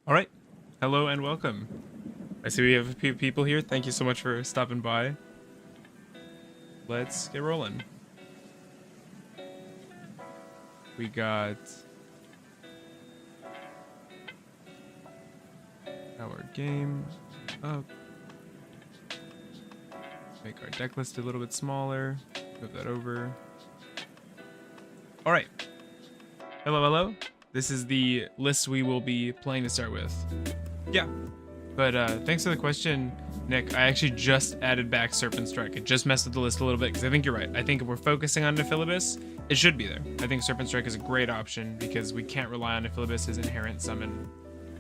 All right. Hello and welcome. I see we have a few people here. Thank you so much for stopping by. Let's get rolling. We got our game up. Make our deck list a little bit smaller. Move that over. All right. Hello, hello. This is the list we will be playing to start with. Yeah, but thanks for the question, Nick. I actually just added back Serpent Strike. It just messed with the list a little bit because I think you're right. I think if we're focusing on Nephilibus, it should be there. I think Serpent Strike is a great option because we can't rely on Nephilibus' inherent summon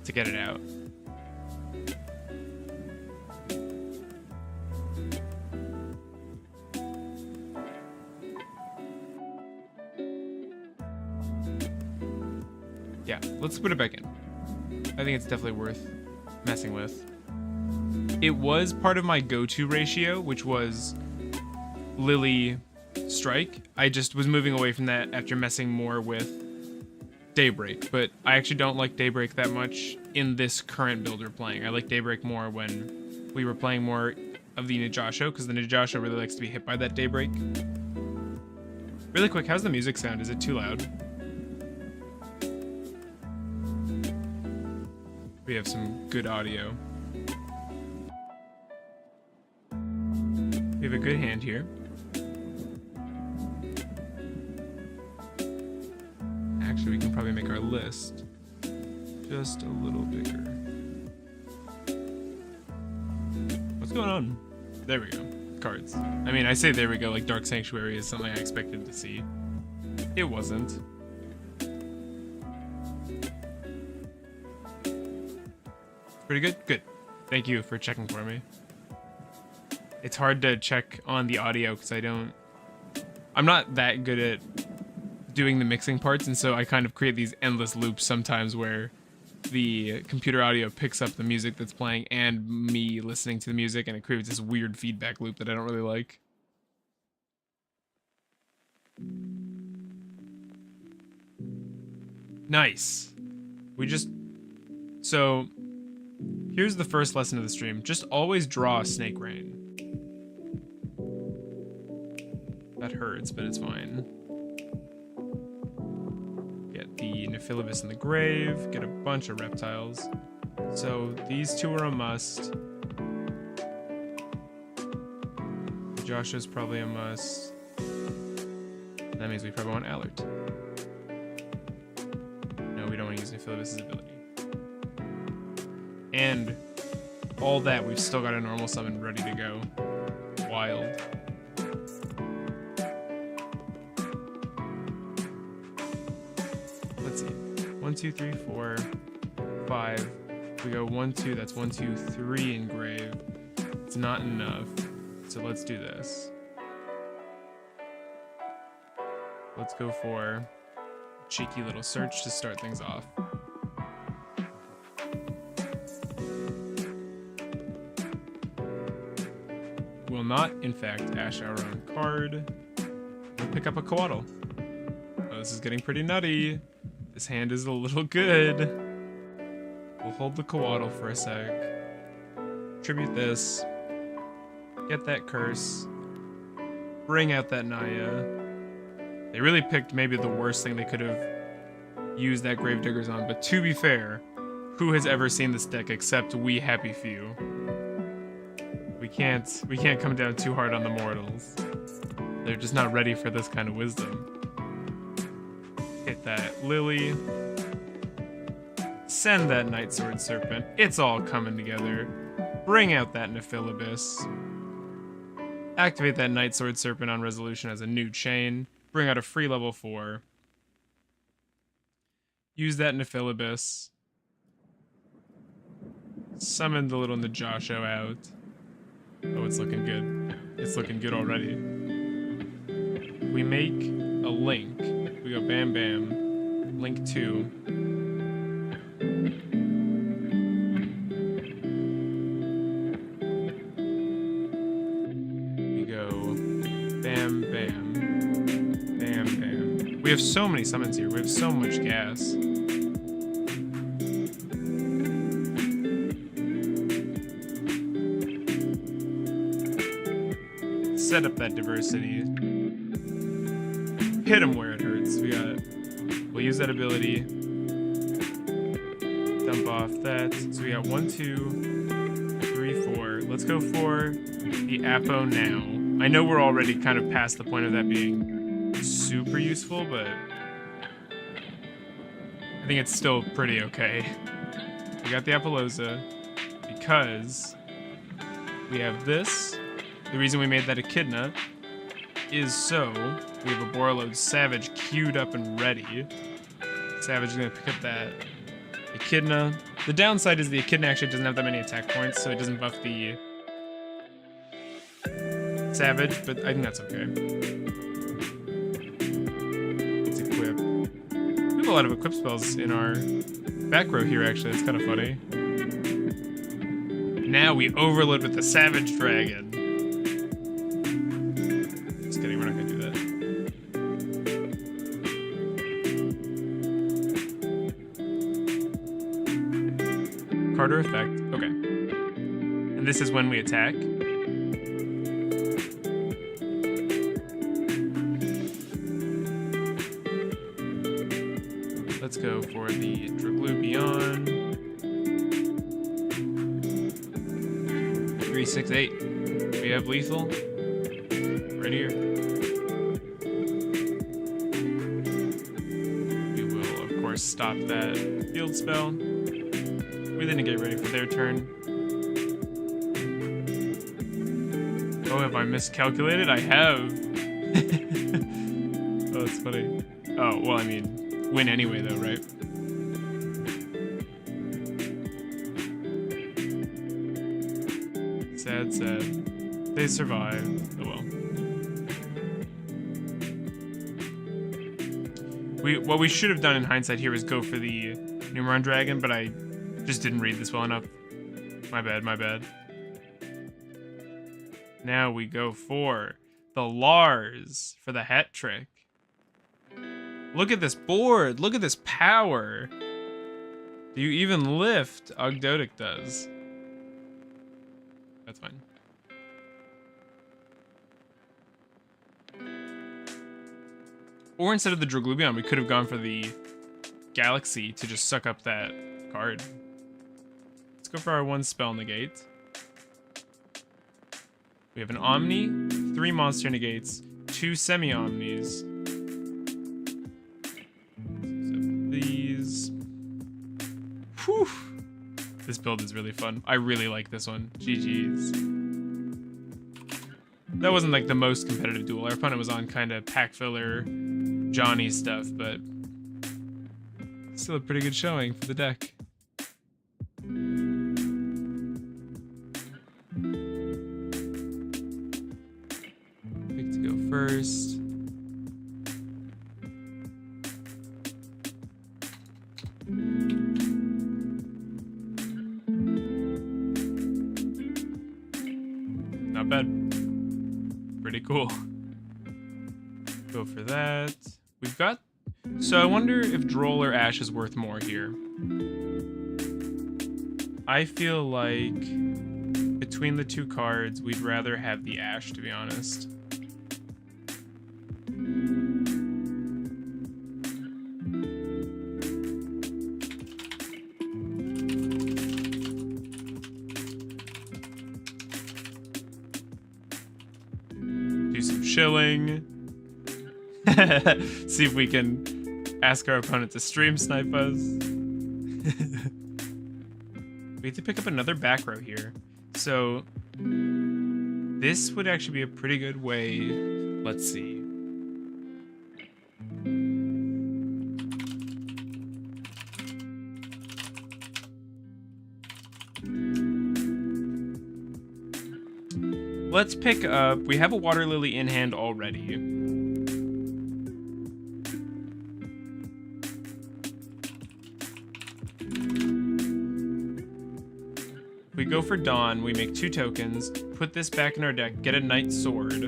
to get it out. Yeah, let's put it back in. I think it's definitely worth messing with. It was part of my go-to ratio, which was Lily Strike. I just was moving away from that after messing more with Daybreak, but I actually don't like Daybreak that much in this current build we're playing. I like Daybreak more when we were playing more of the Yugioh, because the Yugioh really likes to be hit by that Daybreak. Really quick, how's the music sound? Is it too loud? We have some good audio. We have a good hand here. Actually, we can probably make our list just a little bigger. What's going on? There we go. Cards. I mean, I say there we go like Dark Sanctuary is something I expected to see. It wasn't. Pretty good? Good. Thank you for checking for me. It's hard to check on the audio because I'm not that good at doing the mixing parts, and so I kind of create these endless loops sometimes where the computer audio picks up the music that's playing and me listening to the music, and it creates this weird feedback loop that I don't really like. Nice. So here's the first lesson of the stream. Just always draw Snake Rain. That hurts, but it's fine. Get the Nephilibus in the grave. Get a bunch of reptiles. So these two are a must. Joshua's probably a must. That means we probably want Alert. No, we don't want to use Nephilibus' ability. And all that, we've still got a normal summon ready to go. Wild. let's see. 1, 2, 3, 4, 5. We go 1, 2. That's 1, 2, 3 engrave. It's not enough. So let's do this. Let's go for a cheeky little search to start things off. Will not, in fact, ash our own card. We'll pick up a Coatl. Oh, this is getting pretty nutty. This hand is a little good. We'll hold the Coatl for a sec. Tribute this. Get that curse. Bring out that Naya. They really picked maybe the worst thing they could have used that Gravediggers on, but to be fair, who has ever seen this deck except we happy few? We can't come down too hard on the mortals. They're just not ready for this kind of wisdom. Hit that Lily. Send that Night Sword Serpent. It's all coming together. Bring out that Nephilibus. Activate that Night Sword Serpent on resolution as a new chain. Bring out a free level 4. Use that Nephilibus. Summon the little Yugioh out. Oh, it's looking good. It's looking good already. We make a link. We go bam bam. Link 2. We go bam bam. Bam bam. We have so many summons here. We have so much gas. Set up that diversity. Hit him where it hurts. We'll use that ability. Dump off that. So we got 1, 2, 3, 4. Let's go for the Apo now. I know we're already kind of past the point of that being super useful, but I think it's still pretty okay. We got the Apollousa because we have this. The reason we made that Echidna is so we have a Borreload Savage queued up and ready. Savage is going to pick up that Echidna. The downside is the Echidna actually doesn't have that many attack points, so it doesn't buff the Savage, but I think that's okay. Let's equip. We have a lot of equip spells in our back row here, actually. It's kind of funny. Now we overload with the Savage Dragon. Carter effect. Okay. And this is when we attack. Let's go for the Draglubion. 3, 6, 8. We have lethal. Right here. We will, of course, stop that field spell. We didn't get ready for their turn. Oh, have I miscalculated? I have. Oh, that's funny. Oh, well, I mean, win anyway, though, right? Sad, sad. They survive. Oh, well. What we should have done in hindsight here was go for the Numeron Dragon, but I just didn't read this well enough. My bad, my bad. Now we go for the Lars for the hat trick. Look at this board. Look at this power. Do you even lift? Ogdoadic does. That's fine. Or instead of the Draglubion, we could have gone for the Galaxy to just suck up that card. Let's go for our 1 spell negate. We have an Omni, 3 monster negates, 2 semi-Omnis. So these. Whew. This build is really fun. I really like this one. GG's. That wasn't like the most competitive duel. Our opponent was on kind of pack filler, Johnny stuff, but Still a pretty good showing for the deck. Pick to go first. Not bad. Pretty cool. Go for that. We've got... So I wonder if Droll or Ash is worth more here. I feel like between the two cards, we'd rather have the Ash, to be honest. Do some chilling. See if we can ask our opponent to stream snipe us. We have to pick up another back row here. So this would actually be a pretty good way. Let's see. Let's pick up, we have a Water Lily in hand already. We go for Dawn, we make 2 tokens, put this back in our deck, get a Knight Sword.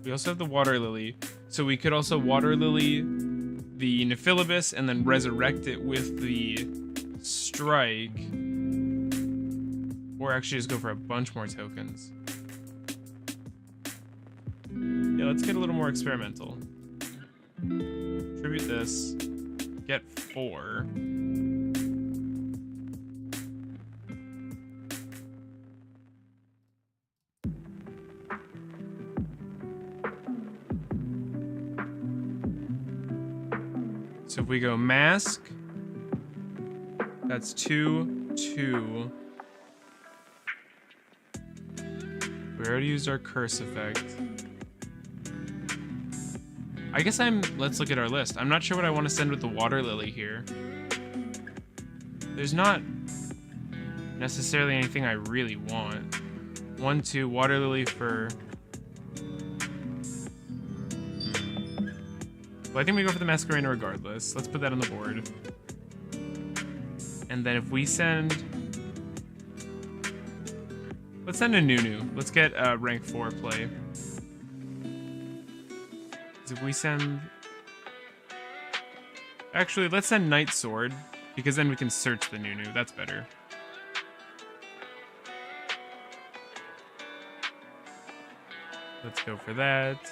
We also have the Water Lily, so we could also Water Lily the Nephilibus and then resurrect it with the Strike. Or actually just go for a bunch more tokens. Yeah, let's get a little more experimental. Tribute this, get 4. So if we go Mask, that's 2, 2. We already used our Curse effect. I guess let's look at our list. I'm not sure what I want to send with the Water Lily here. There's not necessarily anything I really want. 1, 2, Water Lily for... Well, I think we go for the Masquerena regardless. Let's put that on the board. And then if we send... Let's send a Nunu. Let's get rank 4 play. If we send... Actually, let's send Knight Sword, because then we can search the Nunu. That's better. Let's go for that.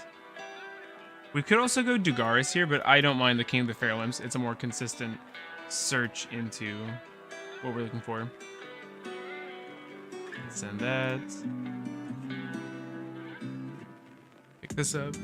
We could also go Dugaris here, but I don't mind the King of the Fair Limbs. It's a more consistent search into what we're looking for. Let's send that. Pick this up.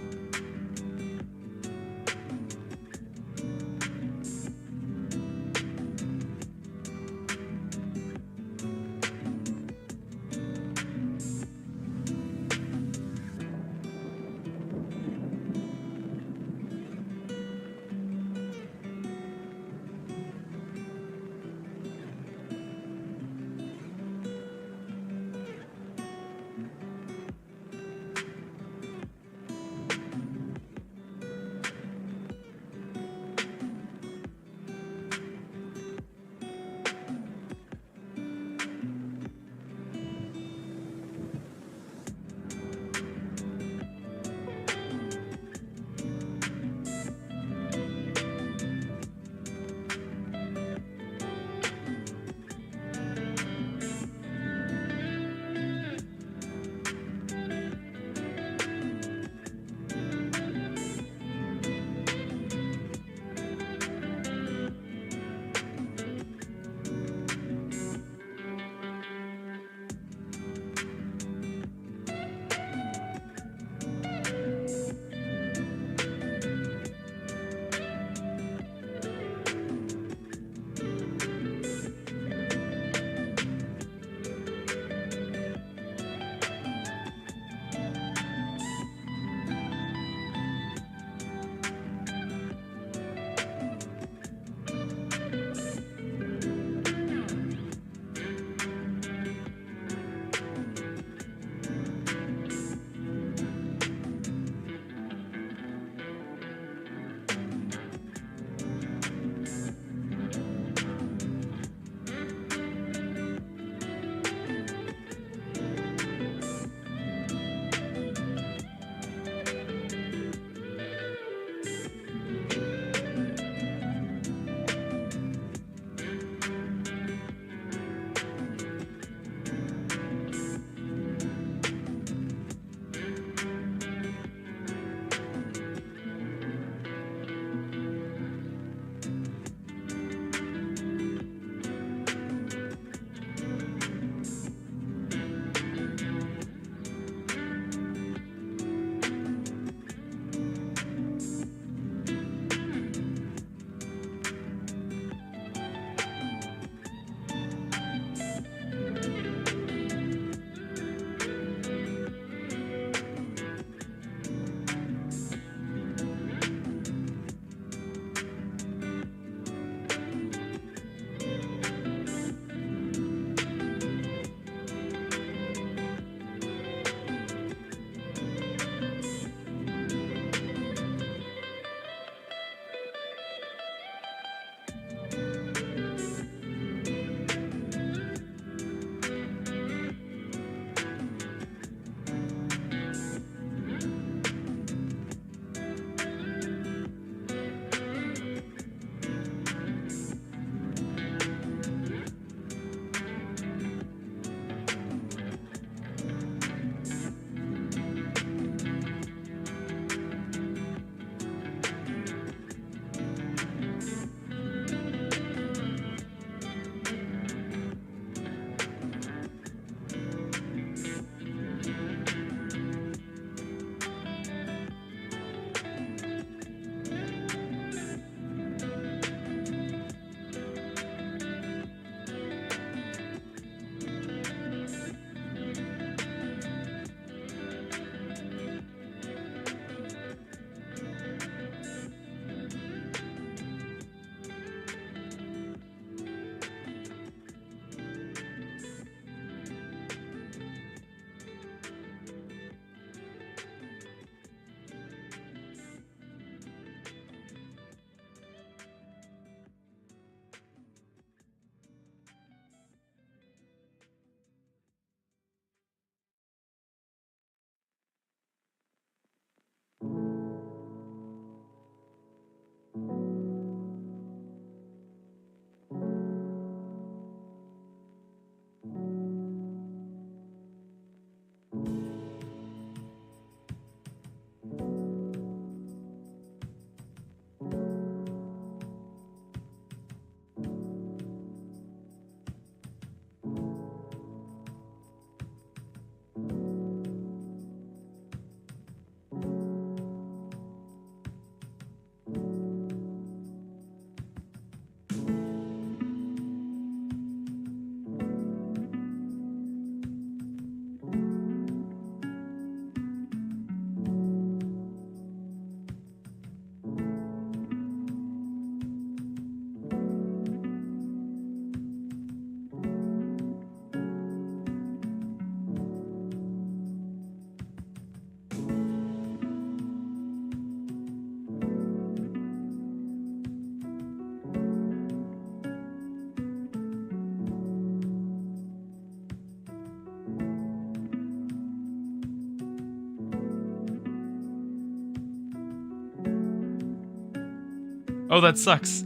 Oh, that sucks.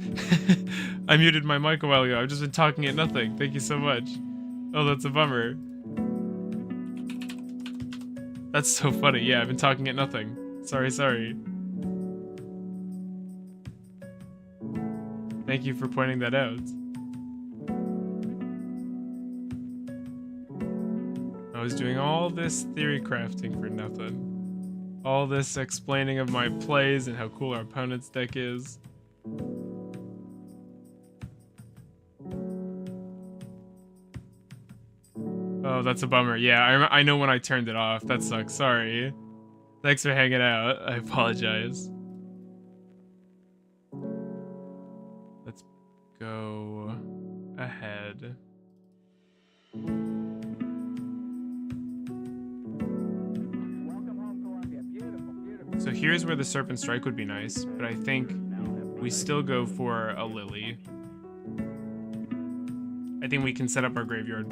I muted my mic a while ago. I've just been talking at nothing. Thank you so much. Oh, that's a bummer. That's so funny. Yeah, I've been talking at nothing. Sorry. Thank you for pointing that out. I was doing all this theory crafting for nothing. All this explaining of my plays and how cool our opponent's deck is. Oh, that's a bummer. Yeah, I know when I turned it off. That sucks. Sorry. Thanks for hanging out. I apologize. Let's go ahead. So here's where the Serpent Strike would be nice, but I think we still go for a Lily. I think we can set up our graveyard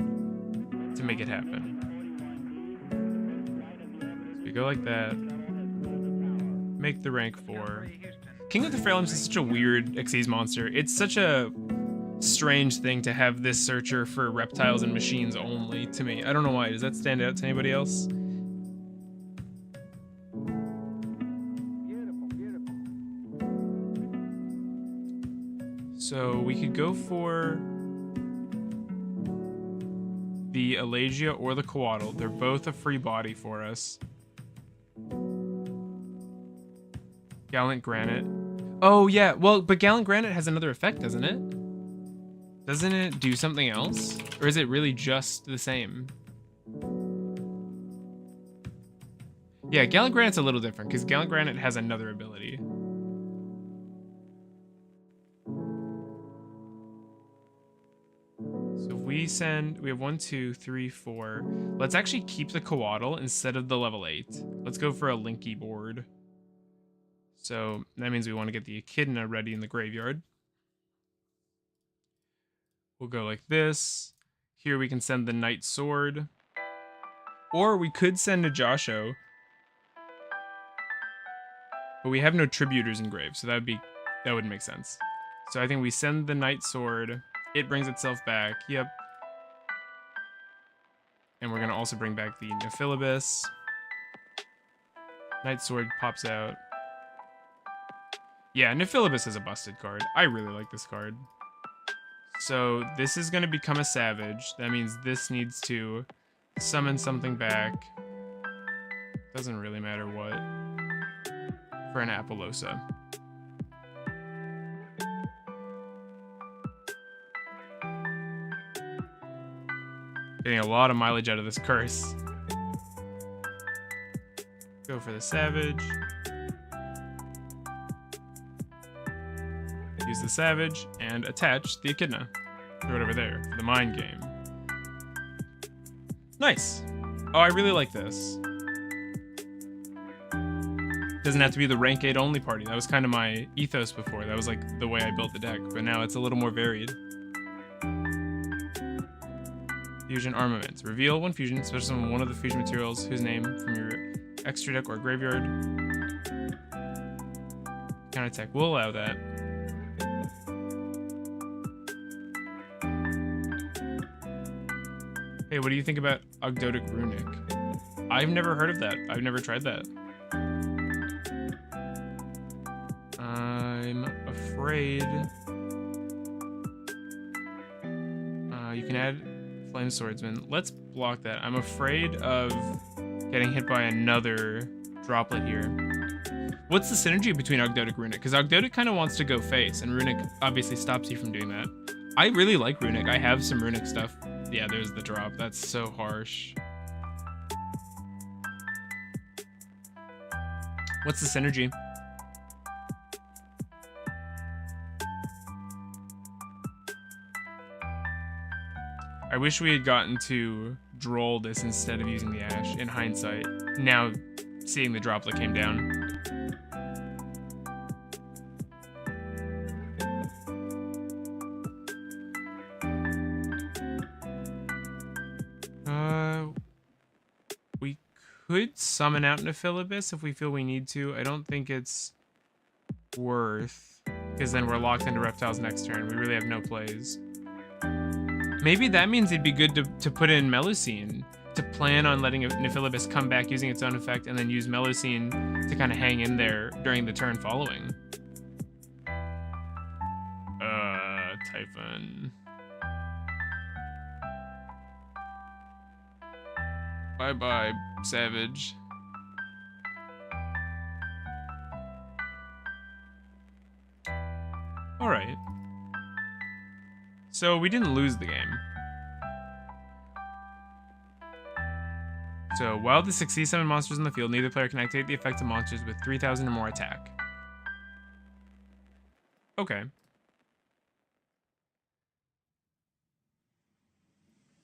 to make it happen. So we go like that. Make the rank 4. King of the Frailums is such a weird Xyz monster. It's such a strange thing to have this searcher for reptiles and machines only to me. I don't know why. Does that stand out to anybody else? So we could go for the Alagia or the Coatl. They're both a free body for us. Gallant Granite. Oh, yeah. Well, but Gallant Granite has another effect, doesn't it? Doesn't it do something else? Or is it really just the same? Yeah, Gallant Granite's a little different, because Gallant Granite has another ability. So we have 1, 2, 3, 4. Let's actually keep the Coatl instead of the level 8. Let's go for a Linky board. So that means we want to get the Echidna ready in the graveyard. We'll go like this. Here we can send the Knight Sword. Or we could send a Yugioh. But we have no Tributors in grave, so that would make sense. So I think we send the Knight Sword. It brings itself back. Yep. And we're going to also bring back the Nephilibus. Knight Sword pops out. Yeah, Nephilibus is a busted card. I really like this card. So this is going to become a Savage. That means this needs to summon something back. Doesn't really matter what. For an Apollosa. Getting a lot of mileage out of this curse. Go for the Savage. Use the Savage and attach the Echidna. Throw it over there for the mind game. Nice. Oh, I really like this. Doesn't have to be the rank 8 only party. That was kind of my ethos before. That was like the way I built the deck, but now it's a little more varied. Fusion Armaments. Reveal 1 fusion, special summon one of the fusion materials whose name from your extra deck or graveyard. Counterattack will allow that. Hey, what do you think about Ogdoadic Runic? I've never heard of that. I've never tried that. I'm afraid... you can add Flame Swordsman. Let's block that. I'm afraid of getting hit by another droplet here. What's the synergy between Ogdoadic and Runic? Because Ogdoadic kind of wants to go face, and Runic obviously stops you from doing that. I really like Runic. I have some Runic stuff. Yeah, there's the drop. That's so harsh. What's the synergy? I wish we had gotten to droll this instead of using the Ash, in hindsight. Now, seeing the droplet came down. We could summon out Nephilibus if we feel we need to. I don't think it's worth, because then we're locked into reptiles next turn. We really have no plays. Maybe that means it'd be good to put in Melusine, to plan on letting Nephilibus come back using its own effect, and then use Melusine to kind of hang in there during the turn following. Typhon. Bye-bye, Savage. Alright. So we didn't lose the game. So while the succeeds summon monsters in the field, neither player can activate the effect of monsters with 3,000 or more attack. Okay.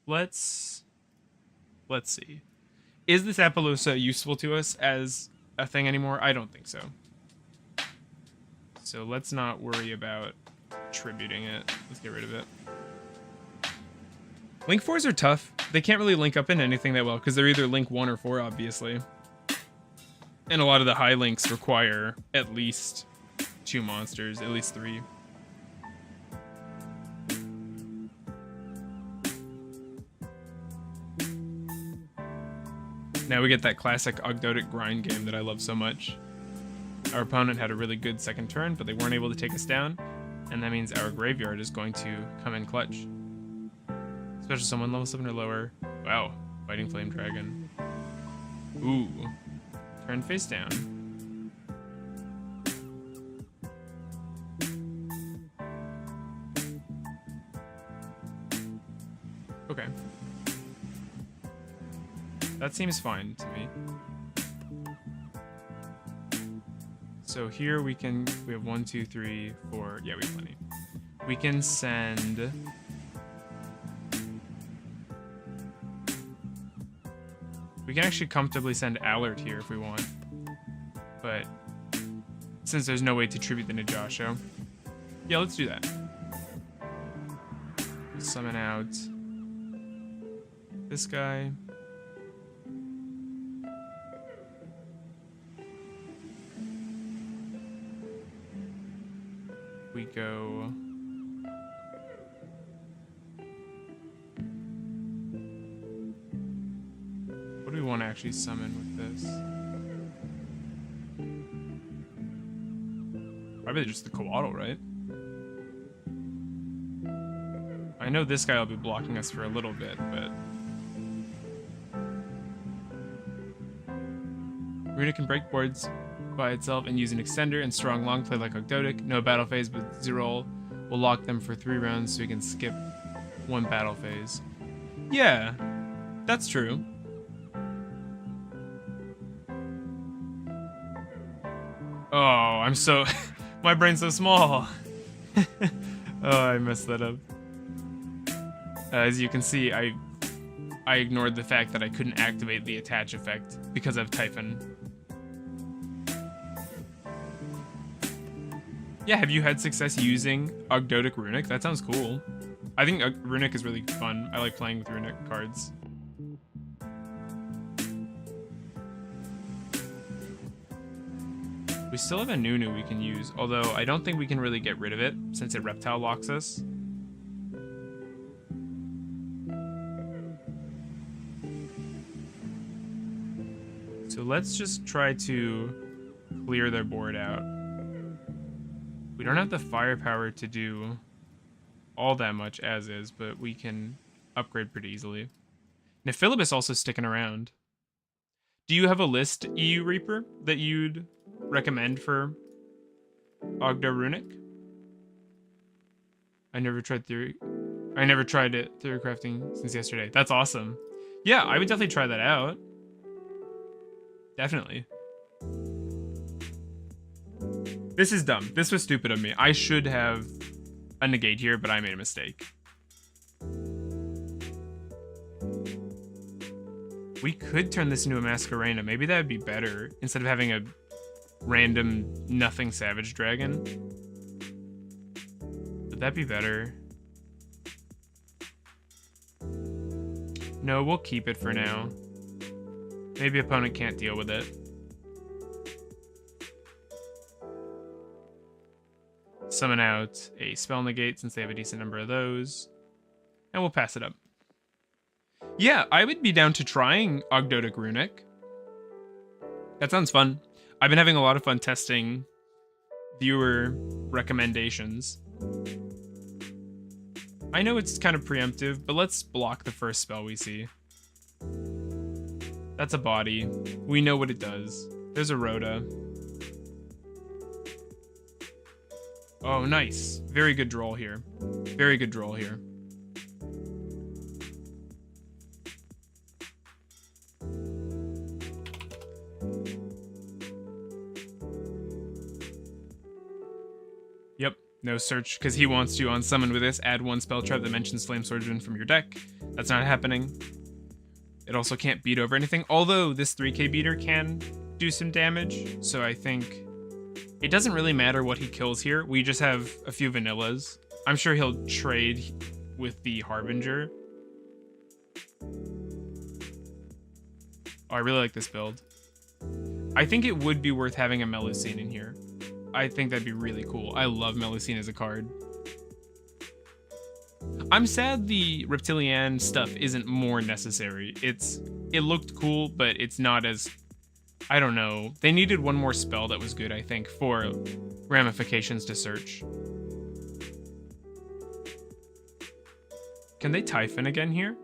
Let's see. Is this Appaloosa useful to us as a thing anymore? I don't think so. So let's not worry about tributing it. Let's get rid of it. Link 4s are tough. They can't really link up into anything that well because they're either Link 1 or 4, obviously. And a lot of the high links require at least 2 monsters, at least 3. Now we get that classic Ogdoadic grind game that I love so much. Our opponent had a really good second turn, but they weren't able to take us down, and that means our graveyard is going to come in clutch. Special summon level 7 or lower. Wow, Fighting Flame Dragon. Ooh, turn face down. Okay. That seems fine to me. So here we have 1, 2, 3, 4. Yeah, we have plenty. We can send. We can actually comfortably send Allard here if we want. But since there's no way to tribute the Yugioh, yeah, let's do that. Summon out this guy. We go. What do we want to actually summon with this? Probably just the Coatl, right? I know this guy will be blocking us for a little bit, but Runic can break boards by itself and use an extender and strong long play like Ogdoadic. No battle phase, but Zerol will lock them for 3 rounds so we can skip 1 battle phase. Yeah, that's true. Oh, I'm so... my brain's so small. Oh, I messed that up. As you can see, I ignored the fact that I couldn't activate the attach effect because of Typhon. Yeah, have you had success using Ogdoadic Runic? That sounds cool. I think Runic is really fun. I like playing with Runic cards. We still have a Nunu we can use, although I don't think we can really get rid of it since it reptile locks us. So let's just try to clear their board out. We don't have the firepower to do all that much as is, but we can upgrade pretty easily. Nephilibus also sticking around. Do you have a list, EU Reaper, that you'd recommend for Ogdoadic Runic? I never tried it theory crafting since yesterday. That's awesome. Yeah, I would definitely try that out. Definitely. This is dumb. This was stupid of me. I should have a negate here, but I made a mistake. We could turn this into a Masquerena. Maybe that would be better instead of having a random nothing Savage Dragon. Would that be better? No, we'll keep it for now. Maybe opponent can't deal with it. summon out a spell negate since they have a decent number of those. And we'll pass it up. Yeah, I would be down to trying Ogdoadic Runic. That sounds fun. I've been having a lot of fun testing viewer recommendations. I know it's kind of preemptive, but let's block the first spell we see. That's a body. We know what it does. There's a Rhoda. Oh, nice. Very good draw here. Very good draw here. Yep, no search, because he wants to, on summon with this, add one spell trap that mentions Flame Swordsman from your deck. That's not happening. It also can't beat over anything, although this 3k beater can do some damage, so I think it doesn't really matter what he kills here. We just have a few vanillas. I'm sure he'll trade with the Harbinger. Oh, I really like this build. I think it would be worth having a Melusine in here. I think that'd be really cool. I love Melusine as a card. I'm sad the Reptilian stuff isn't more necessary. It looked cool, but it's not as... I don't know. They needed one more spell that was good, I think, for ramifications to search. Can they Typhon again here?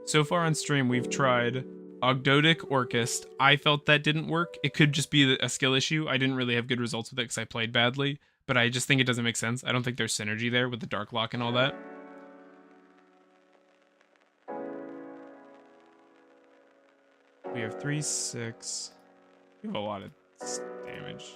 So far on stream, we've tried Ogdoadic Orchist. I felt that didn't work. It could just be a skill issue. I didn't really have good results with it because I played badly, but I just think it doesn't make sense. I don't think there's synergy there with the Dark Lock and all that. We have 3/6. We have a lot of damage.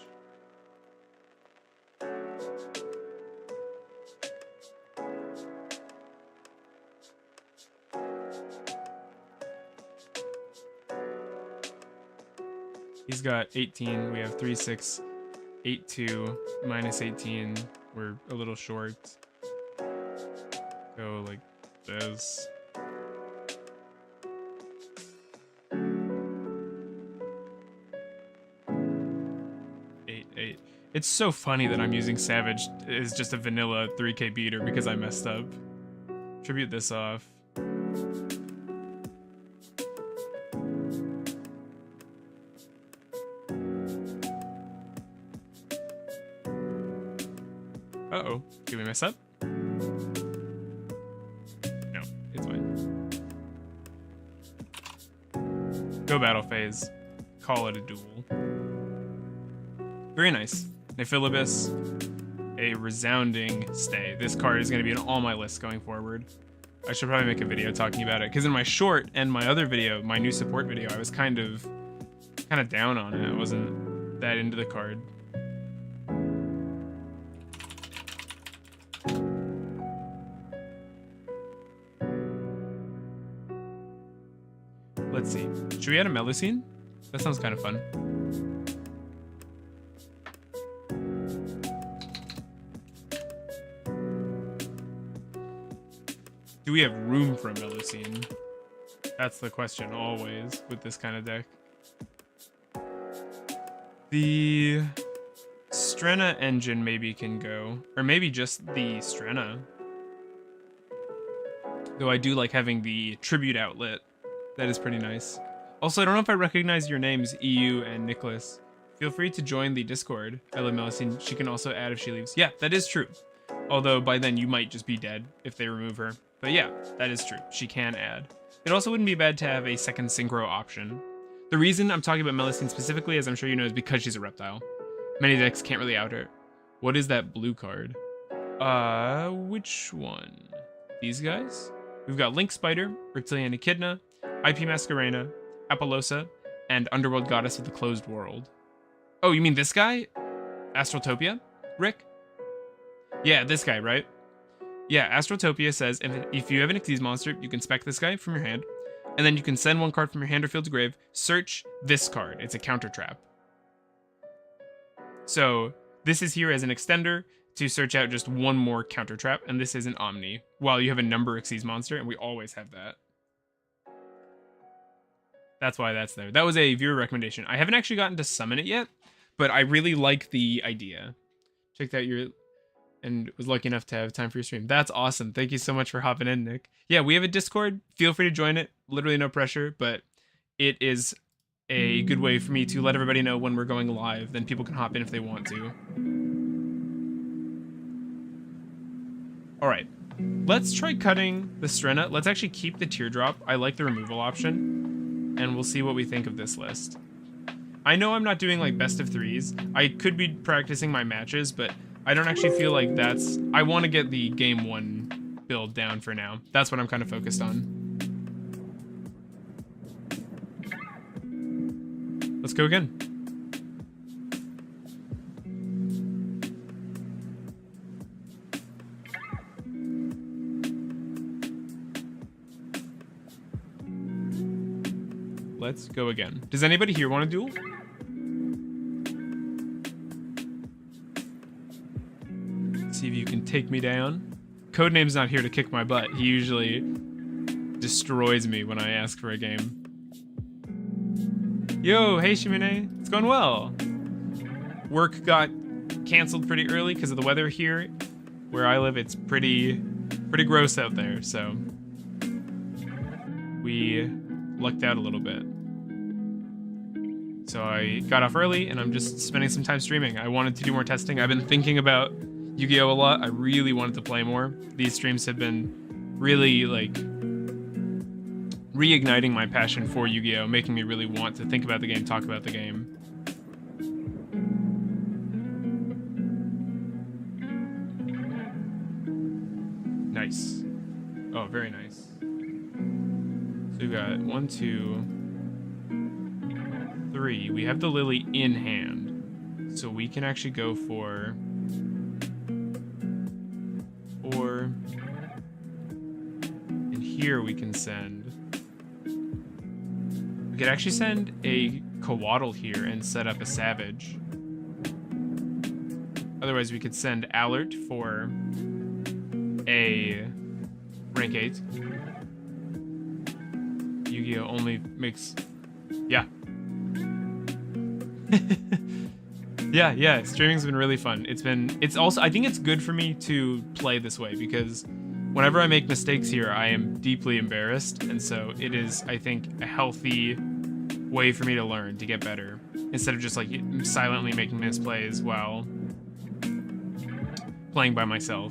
He's got 18. We have 3/6, 8/2, minus 18. We're a little short. Go like this. 8/8. It's so funny that I'm using Savage as just a vanilla 3k beater because I messed up. Tribute this off. Uh-oh. Did we mess up? No, it's fine. Go battle phase. Call it a duel. Very nice. Nephilibus. A resounding stay. This card is going to be in all my lists going forward. I should probably make a video talking about it, because in my short and my other video, my new support video, I was kind of down on it. I wasn't that into the card. Let's see. Should we add a Melusine? That sounds kind of fun. Do we have room for a Melusine? That's the question always with this kind of deck. The Strenna engine maybe can go. Or maybe just the Strenna. Though I do like having the tribute outlet. That is pretty nice. Also, I don't know if I recognize your names, EU and Nicholas. Feel free to join the Discord. I love Melusine. She can also add if she leaves. Yeah, that is true. Although by then you might just be dead if they remove her. But yeah, that is true. She can add. It also wouldn't be bad to have a second synchro option. The reason I'm talking about Melusine specifically, as I'm sure you know, is because she's a reptile. Many decks can't really out her. What is that blue card? Which one? These guys? We've got Link Spider, Reptilian Echidna, IP Masquerena, Apollosa, and Underworld Goddess of the Closed World. Oh, you mean this guy? Astrotopia? Rick? Yeah, this guy, right? Yeah, Astrotopia says if you have an Xyz monster, you can spec this guy from your hand, and then you can send one card from your hand or field to grave, search this card. It's a counter trap. So this is here as an extender to search out just one more counter trap, and this is an Omni, while you have a number Xyz monster, and we always have that. That's why that's there. That was a viewer recommendation. I haven't actually gotten to summon it yet, but I really like the idea. Checked out your... and was lucky enough to have time for your stream. That's awesome. Thank you so much for hopping in, Nick. Yeah, we have a Discord. Feel free to join it. Literally no pressure, but it is a good way for me to let everybody know when we're going live. Then people can hop in if they want to. All right. Let's try cutting the Strenna. Let's actually keep the Teardrop. I like the removal option. And we'll see what we think of this list. I know I'm not doing like best of threes. I could be practicing my matches, but I don't actually feel like that's... I want to get the game one build down for now. That's what I'm kind of focused on. Let's go again. Let's go again. Does anybody here want to duel? See if you can take me down. Codename's not here to kick my butt. He usually destroys me when I ask for a game. Yo, hey Shimine. It's going well. Work got canceled pretty early because of the weather here. Where I live, it's pretty gross out there, so we lucked out a little bit. So I got off early and I'm just spending some time streaming. I wanted to do more testing. I've been thinking about Yu-Gi-Oh! A lot. I really wanted to play more. These streams have been really, like, reigniting my passion for Yu-Gi-Oh! Making me really want to think about the game, talk about the game. Nice. Oh, very nice. So we've got 1, 2, 3. We have the Lily in hand. So we can actually go for... or... and here we can send... we could actually send a Coatl here and set up a Savage. Otherwise we could send Alert for a rank 8. Yu-Gi-Oh! Only makes... yeah. Yeah, streaming's been really fun. It's also, I think it's good for me to play this way because whenever I make mistakes here, I am deeply embarrassed. And so it is, I think, a healthy way for me to learn, to get better. Instead of just like silently making misplays while playing by myself.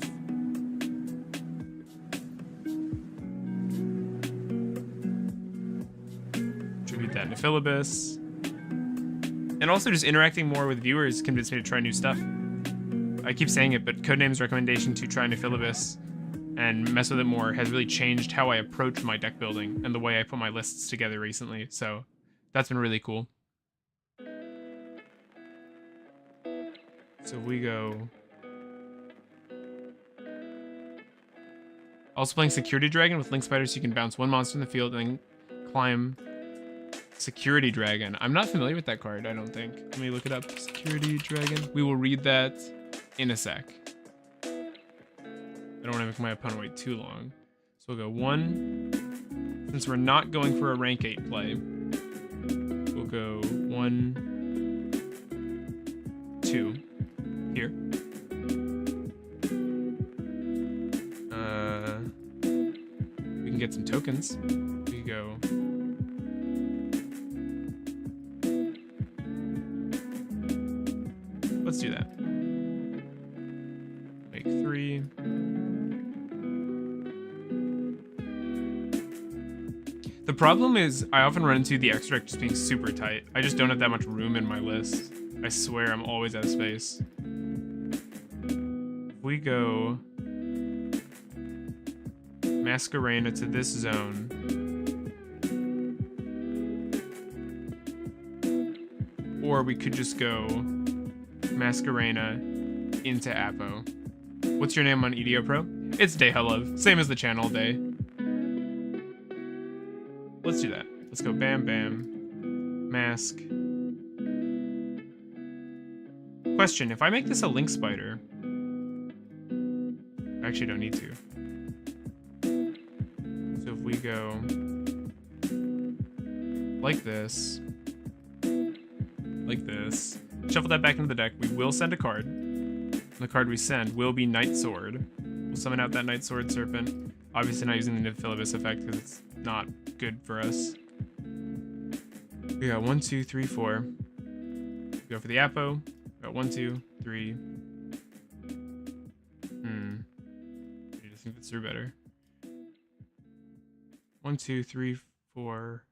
Tribute that Nephilibus. And also just interacting more with viewers convinced me to try new stuff. I keep saying it, but Codename's recommendation to try Nephilibus and mess with it more has really changed how I approach my deck building and the way I put my lists together recently. So that's been really cool. So we go... also playing Security Dragon with Link Spider so you can bounce one monster in the field and then climb... Security Dragon. I'm not familiar with that card, I don't think. Let me look it up. Security Dragon. We will read that in a sec. I don't want to make my opponent wait too long. So we'll go 1. Since we're not going for a rank 8 play, we'll go 1, 2 here. We can get some tokens. We go... let's do that. Make 3. The problem is I often run into the extra deck just being super tight. I just don't have that much room in my list. I swear I'm always out of space. If we go Masquerena to this zone. Or we could just go Masquerena into Apo. What's your name on EDO Pro? It's Day Love, same as the channel Day. Let's do that. Let's go Bam Bam, Mask. Question, if I make this a Link Spider, I actually don't need to. So if we go like this. Like this. Shuffle that back into the deck. We will send a card. The card we send will be Knight Sword. We'll summon out that Knight Sword Serpent. Obviously not using the Nifilibus effect because it's not good for us. We got 1, 2, 3, 4. We go for the Apo. We got 1, 2, 3. I just think that's through better. 1, 2, 3, 4.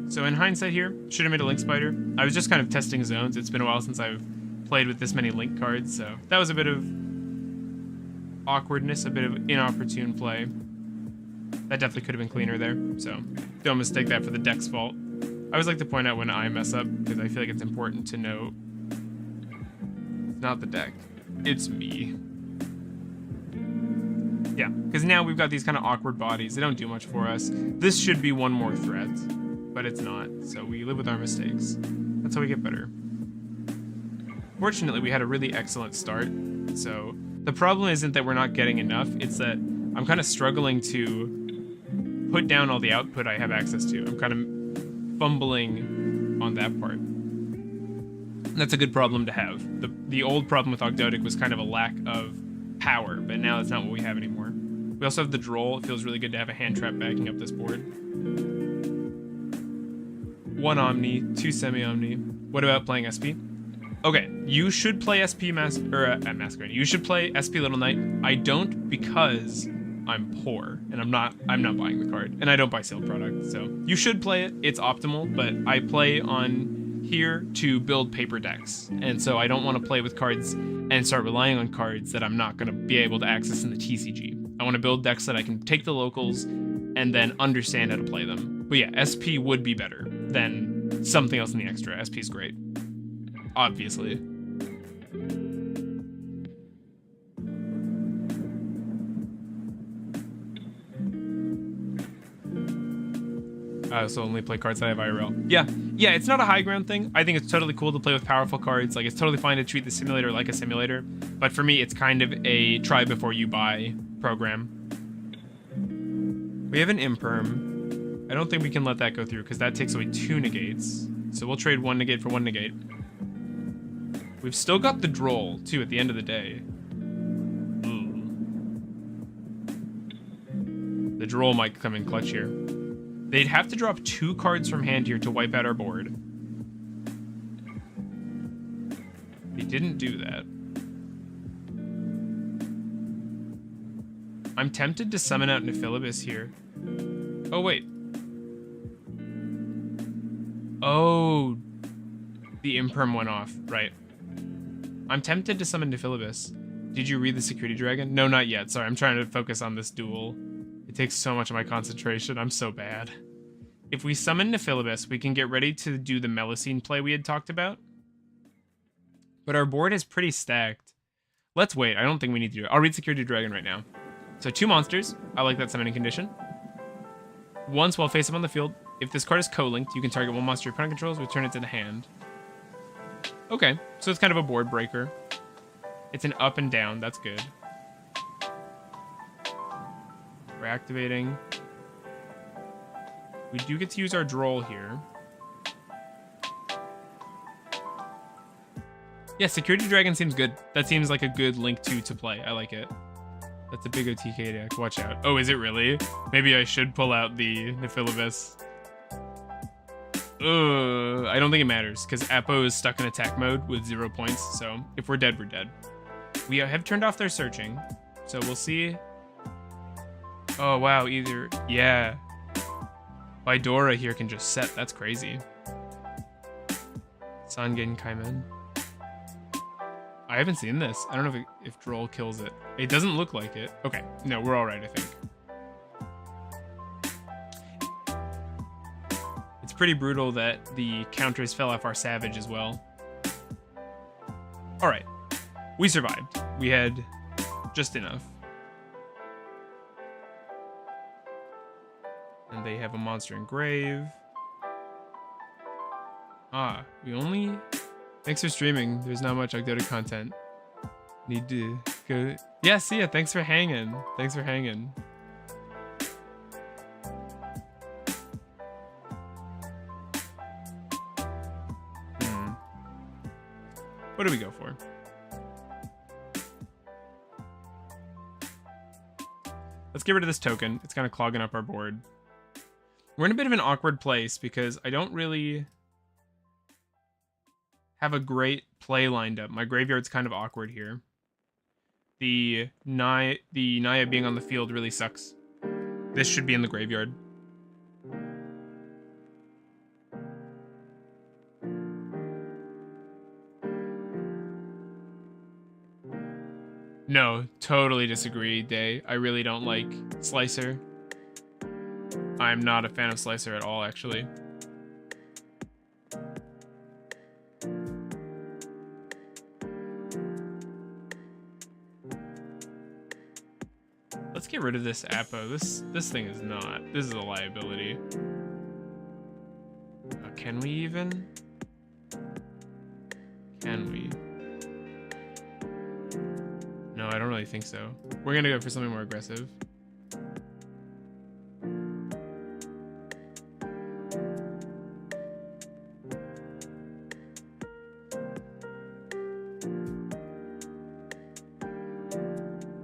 So in hindsight here, should have made a Link Spider. I was just kind of testing zones. It's been a while since I've played with this many Link cards, so that was a bit of awkwardness, a bit of inopportune play. That definitely could have been cleaner there, so don't mistake that for the deck's fault. I always like to point out when I mess up, because I feel like it's important to note it's not the deck, it's me. Yeah, because now we've got these kind of awkward bodies. They don't do much for us. This should be one more threat, but it's not. So we live with our mistakes. That's how we get better. Fortunately, we had a really excellent start. So the problem isn't that we're not getting enough. It's that I'm kind of struggling to put down all the output I have access to. I'm kind of fumbling on that part. That's a good problem to have. The old problem with Ogdoadic was kind of a lack of power, but now that's not what we have anymore. We also have the Droll. It feels really good to have a hand trap backing up this board. 1 Omni, 2 Semi-Omni. What about playing SP? Okay, you should play SP Masquerade. You should play SP Little Knight. I don't because I'm poor and I'm not buying the card, and I don't buy sealed product. So you should play it. It's optimal, but I play on here to build paper decks, and so I don't want to play with cards and start relying on cards that I'm not going to be able to access in the TCG. I want to build decks that I can take the locals and then understand how to play them. But yeah, SP would be better than something else in the extra. SP is great, obviously. So only play cards that I have IRL. Yeah, it's not a high ground thing. I think it's totally cool to play with powerful cards. Like, it's totally fine to treat the simulator like a simulator. But for me, it's kind of a try before you buy program. We have an Imperm. I don't think we can let that go through because that takes away 2 negates. So we'll trade 1 negate for 1 negate. We've still got the Droll, too, at the end of the day. The Droll might come in clutch here. They'd have to drop 2 cards from hand here to wipe out our board. They didn't do that. I'm tempted to summon out Nifilibus here. Oh, wait. Oh, the Imperm went off. Right. I'm tempted to summon Nifilibus. Did you read the Security Dragon? No, not yet. Sorry, I'm trying to focus on this duel. It takes so much of my concentration. I'm so bad. If we summon Nifilibus, we can get ready to do the Melusine play we had talked about. But our board is pretty stacked. Let's wait. I don't think we need to do it. I'll read Security Dragon right now. So 2 monsters. I like that summoning condition. Once while face up on the field, if this card is co-linked, you can target 1 monster your opponent controls, return it to the hand. Okay, so it's kind of a board breaker. It's an up and down. That's good. We're activating. We do get to use our Droll here. Yeah, Security Dragon seems good. That seems like a good Link 2 to play. I like it. That's a big OTK deck. Watch out. Oh, is it really? Maybe I should pull out the Nifilibus. I don't think it matters, because Apo is stuck in attack mode with 0 points, so if we're dead, we're dead. We have turned off their searching, so we'll see. Oh, wow, either... Yeah. Vidora here can just set. That's crazy. Sangen Kaimen. I haven't seen this. I don't know if Droll kills it. It doesn't look like it. Okay. No, we're all right, I think. It's pretty brutal that the counters fell off our Savage as well. All right. We survived. We had just enough. And they have a monster in grave. Ah, we only... Thanks for streaming. There's not much Ogdoadic content. Need to Good. Yeah, see ya. Thanks for hanging. Thanks for hanging. What do we go for? Let's get rid of this token. It's kind of clogging up our board. We're in a bit of an awkward place because I don't really have a great play lined up. My graveyard's kind of awkward here. The Naya being on the field really sucks. This should be in the graveyard. No, totally disagree, Day. I really don't like Slicer. I'm not a fan of Slicer at all, actually. Let's get rid of this Apo. This thing is not. This is a liability. Can we even? Can we? No, I don't really think so. We're gonna go for something more aggressive.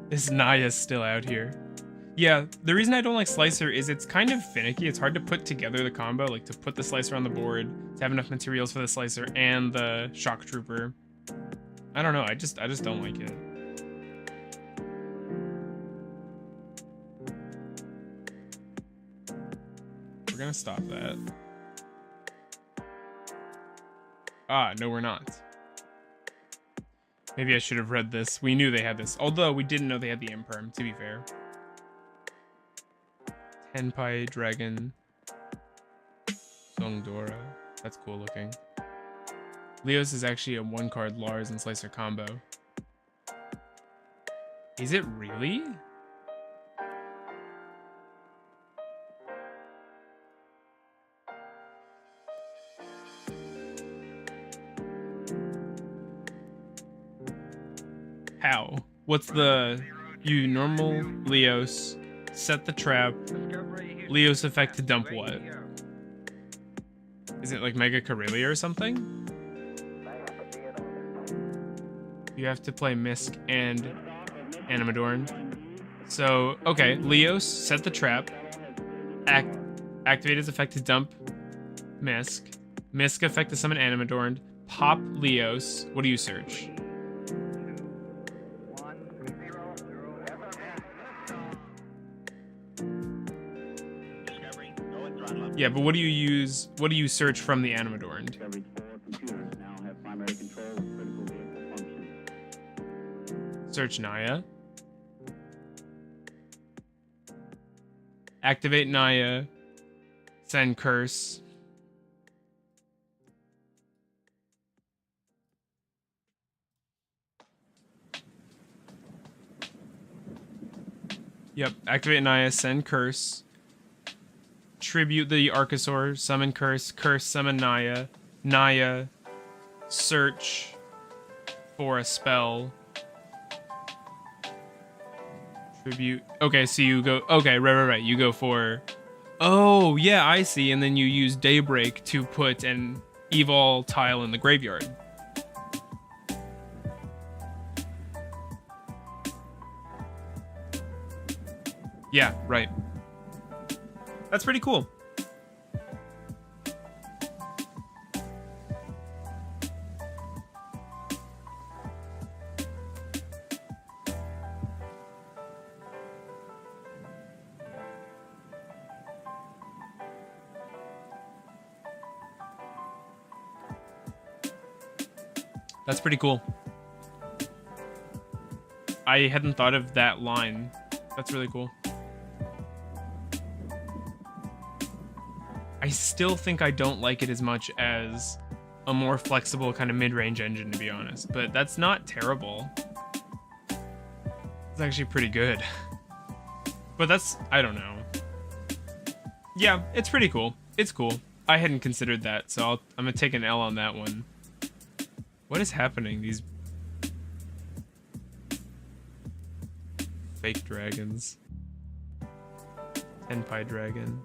This Naya's still out here. Yeah, the reason I don't like Slicer is it's kind of finicky. It's hard to put together the combo, like to put the Slicer on the board, to have enough materials for the Slicer and the Shock Trooper. I don't know, I just don't like it. We're gonna stop that. Ah, no we're not. Maybe I should have read this. We knew they had this. Although, we didn't know they had the Imperm, to be fair. Tenpai Dragon. Zongdora. That's cool looking. Leos is actually a one-card Lars and Slicer combo. Is it really? How? What's the... You normal Leos, set the trap, Leos effect to dump what? Is it like Mega Corellia or something? You have to play Misk and Animadorn. So, okay, Leos, set the trap, activate his effect to dump Misk, Misk effect to summon Animadorn, pop Leos, what do you search? Yeah, but what do you use? What do you search from the Animadorn? Search Naya. Activate Naya. Send Curse. Yep, activate Naya, send Curse. Tribute the Archosaur, summon Curse, Curse, summon Naya. Naya, search for a spell. Tribute. Okay, so you go... Okay, right. You go for... Oh, yeah, I see. And then you use Daybreak to put an Evol tile in the graveyard. Yeah, right. That's pretty cool. That's pretty cool. I hadn't thought of that line. That's really cool. I still think I don't like it as much as a more flexible kind of mid-range engine, to be honest. But that's not terrible. It's actually pretty good. But that's... I don't know. Yeah, it's pretty cool. It's cool. I hadn't considered that, so I'm gonna take an L on that one. What is happening? These... fake dragons. Tenpai dragon.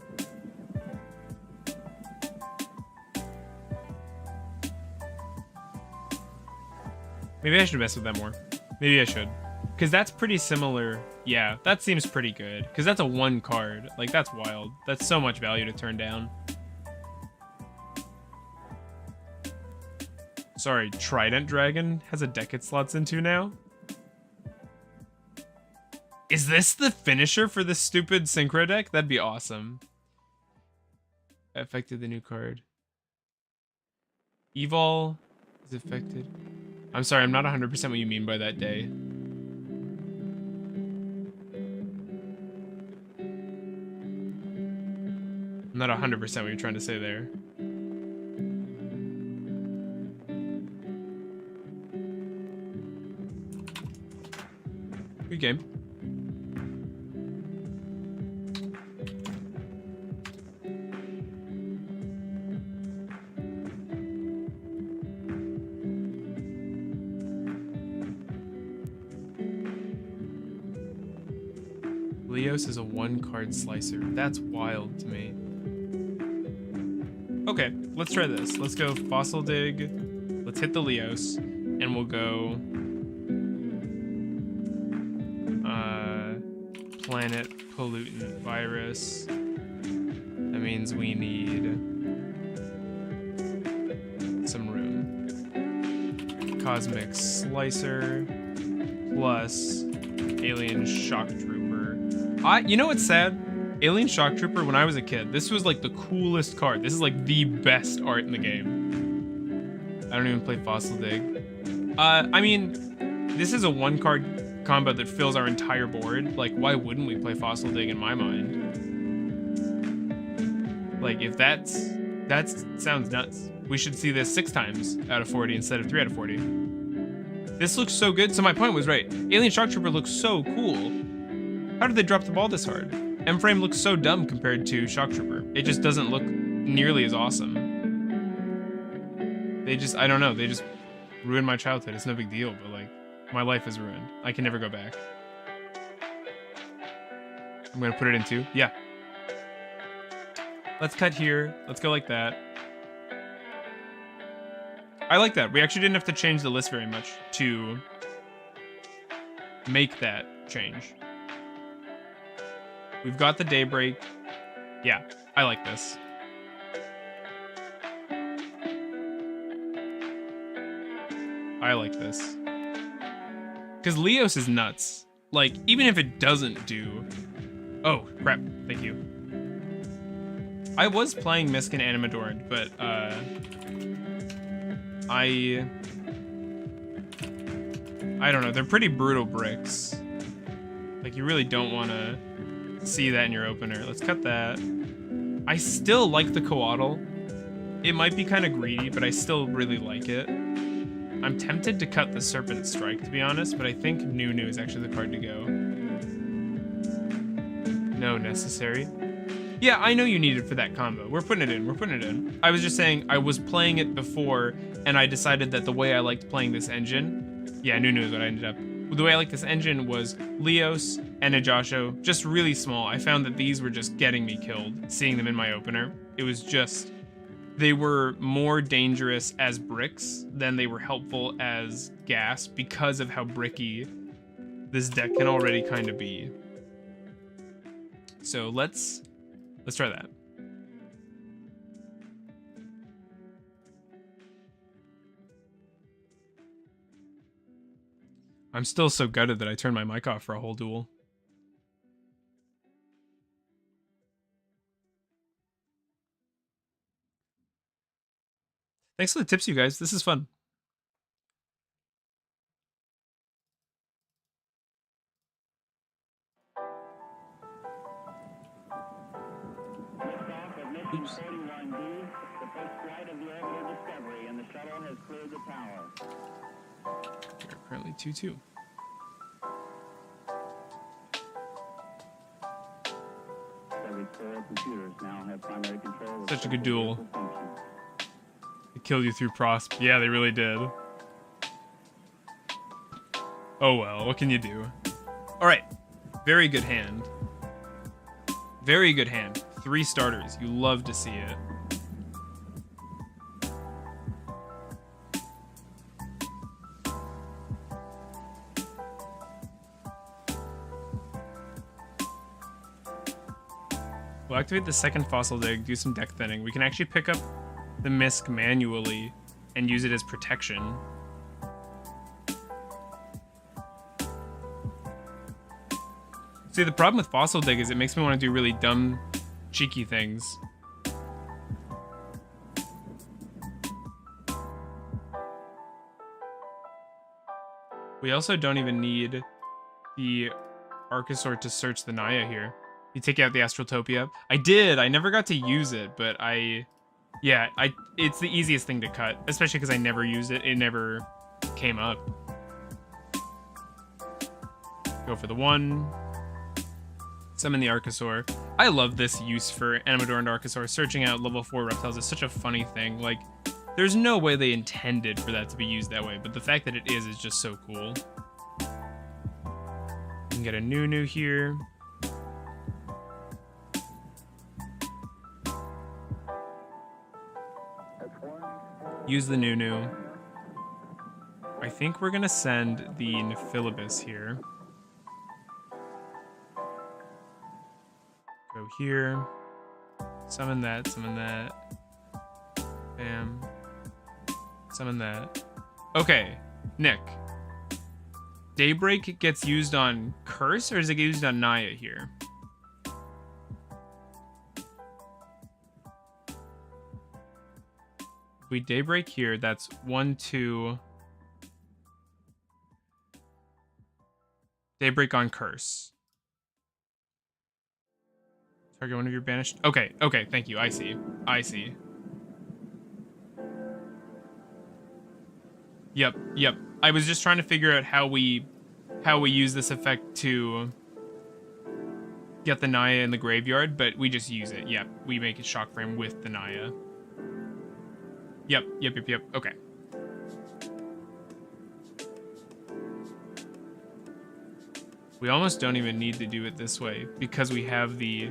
Maybe I should mess with that more. Maybe I should. Because that's pretty similar. Yeah, that seems pretty good. Because that's a 1 card. Like, that's wild. That's so much value to turn down. Sorry, Trident Dragon has a deck it slots into now? Is this the finisher for this stupid Synchro deck? That'd be awesome. Affected the new card. Evol is affected. I'm sorry, I'm not 100% what you mean by that day. I'm not 100% what you're trying to say there. Good game. Leos is a 1-card slicer. That's wild to me. Okay, let's try this. Let's go Fossil Dig. Let's hit the Leos, and we'll go Planet Pollutant Virus. That means we need some room. Cosmic Slicer plus Alien Shock Trooper. You know what's sad? Alien Shock Trooper, when I was a kid, this was like the coolest card. This is like the best art in the game. I don't even play Fossil Dig. I mean, this is a 1-card combo that fills our entire board. Like, why wouldn't we play Fossil Dig in my mind? Like, if that sounds nuts. We should see this 6 times out of 40 instead of 3 out of 40. This looks so good. So my point was right. Alien Shock Trooper looks so cool. How did they drop the ball this hard? M-Frame looks so dumb compared to Shock Trooper. It just doesn't look nearly as awesome. They just, I don't know, they just ruined my childhood. It's no big deal, but like, my life is ruined. I can never go back. I'm gonna put it in 2. Yeah. Let's cut here. Let's go like that. I like that. We actually didn't have to change the list very much to make that change. We've got the Daybreak. Yeah, I like this. I like this. Because Leos is nuts. Like, even if it doesn't do... Oh, crap. Thank you. I was playing Miskin Animadoran, but, I don't know. They're pretty brutal bricks. Like, you really don't want to see that in your opener. Let's cut that. I still like the Coatl. It might be kind of greedy, but I still really like it. I'm tempted to cut the Serpent Strike, to be honest, but I think Nunu is actually the card to go. No necessary. Yeah, I know you need it for that combo. We're putting it in. We're putting it in. I was just saying I was playing it before, and I decided that the way I liked playing this engine... Yeah, Nunu is what I ended up... The way I liked this engine was Leos and a Yugioh, just really small. I found that these were just getting me killed, seeing them in my opener. It was just... They were more dangerous as bricks than they were helpful as gas because of how bricky this deck can already kind of be. So let's try that. I'm still so gutted that I turned my mic off for a whole duel. Thanks for the tips, you guys. This is fun. Oops. We're currently 2-2. Such a good duel. They killed you through Prosp. Yeah, they really did. Oh well, what can you do? Alright. Very good hand. Very good hand. 3 starters. You love to see it. We'll activate the second fossil dig, do some deck thinning. We can actually pick up the misc manually and use it as protection. See, the problem with fossil dig is it makes me want to do really dumb, cheeky things. We also don't even need the Archosaur to search the Naya here. You take out the Astrotopia. I did. I never got to use it, but it's the easiest thing to cut, especially because I never used it. It never came up. Go for the 1. Summon the Archosaur. I love this use for Animador and Archosaur. Searching out level 4 reptiles is such a funny thing. Like, there's no way they intended for that to be used that way, but the fact that it is just so cool. You can get a Nunu here. Use the Nunu. I think we're gonna send the Nephilibus here. Go here. Summon that, summon that. Bam. Summon that. Okay, Nick. Daybreak gets used on Curse, or does it get used on Naya here? If we Daybreak here, that's 1, 2. Daybreak on Curse. Target one of your banished. Okay, okay, thank you. I see. I see. Yep, yep. I was just trying to figure out how we use this effect to get the Naya in the graveyard, but we just use it. Yep, we make a shock frame with the Naya. Yep, yep, yep, yep. Okay. We almost don't even need to do it this way because we have the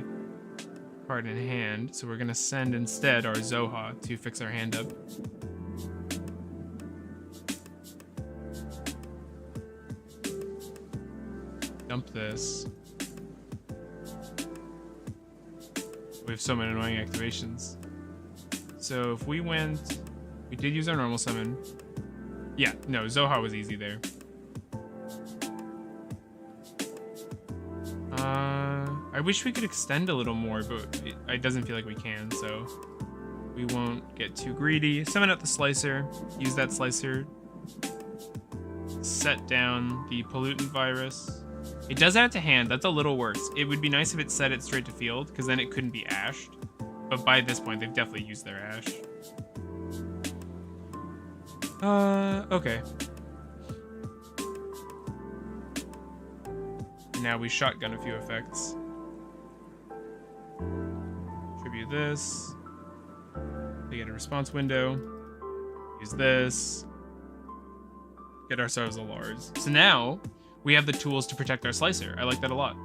card in hand. So we're gonna send instead our Zoha to fix our hand up. Dump this. We have so many annoying activations. So if we went, we did use our normal summon. Yeah, no, Zoha was easy there. I wish we could extend a little more, but it doesn't feel like we can, so we won't get too greedy. Summon out the Slicer, use that Slicer, set down the Pollutant Virus. It does add to hand, that's a little worse. It would be nice if it set it straight to field, because then it couldn't be ashed. But by this point, they've definitely used their ash. Okay. Now we shotgun a few effects. Tribute this. They get a response window. Use this. Get ourselves a Lars. So now we have the tools to protect our Slicer. I like that a lot.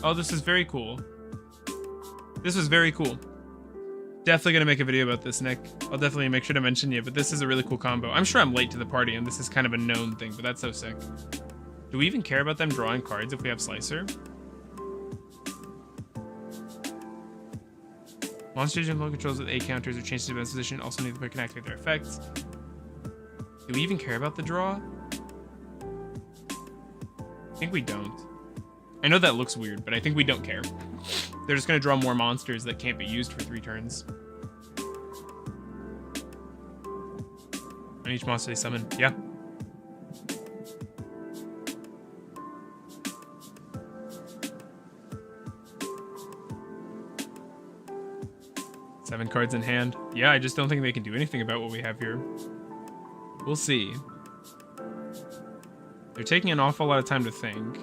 Oh, this is very cool. This was very cool. Definitely gonna make a video about this, Nick. I'll definitely make sure to mention you, but this is a really cool combo. I'm sure I'm late to the party and this is kind of a known thing, but that's so sick. Do we even care about them drawing cards if we have Slicer? Monsters and low controls with A counters or change to defense position also need to quick and activate their effects. Do we even care about the draw? I think we don't. I know that looks weird, but I think we don't care. They're just gonna draw more monsters that can't be used for 3 turns. On each monster they summon, yeah. Seven cards in hand. Yeah, I just don't think they can do anything about what we have here. We'll see. They're taking an awful lot of time to think.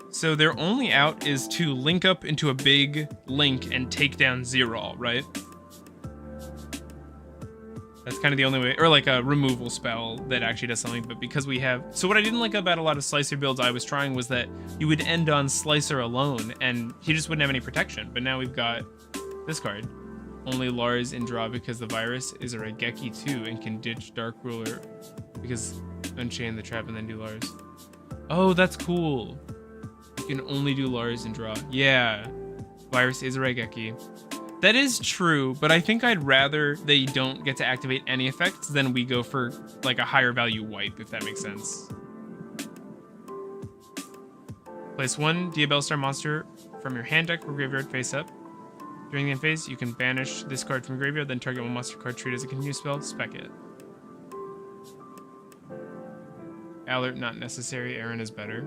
So their only out is to link up into a big link and take down Zerol, right? That's kind of the only way, or like a removal spell that actually does something, but because we have... So what I didn't like about a lot of Slicer builds I was trying was that you would end on Slicer alone, and he just wouldn't have any protection, but now we've got this card. Only Lars in draw because the virus is a Raigeki too, and can ditch Dark Ruler because unchain the trap and then do Lars. Oh, that's cool. You can only do Lars in draw. Yeah, virus is a Raigeki. That is true, but I think I'd rather they don't get to activate any effects than we go for like a higher value wipe, if that makes sense. Place one Diabellstar monster from your hand deck or graveyard face up. During the end phase, you can banish this card from your graveyard, then target one monster card, treat as a continuous spell, spec it. Alert not necessary, Aaron is better.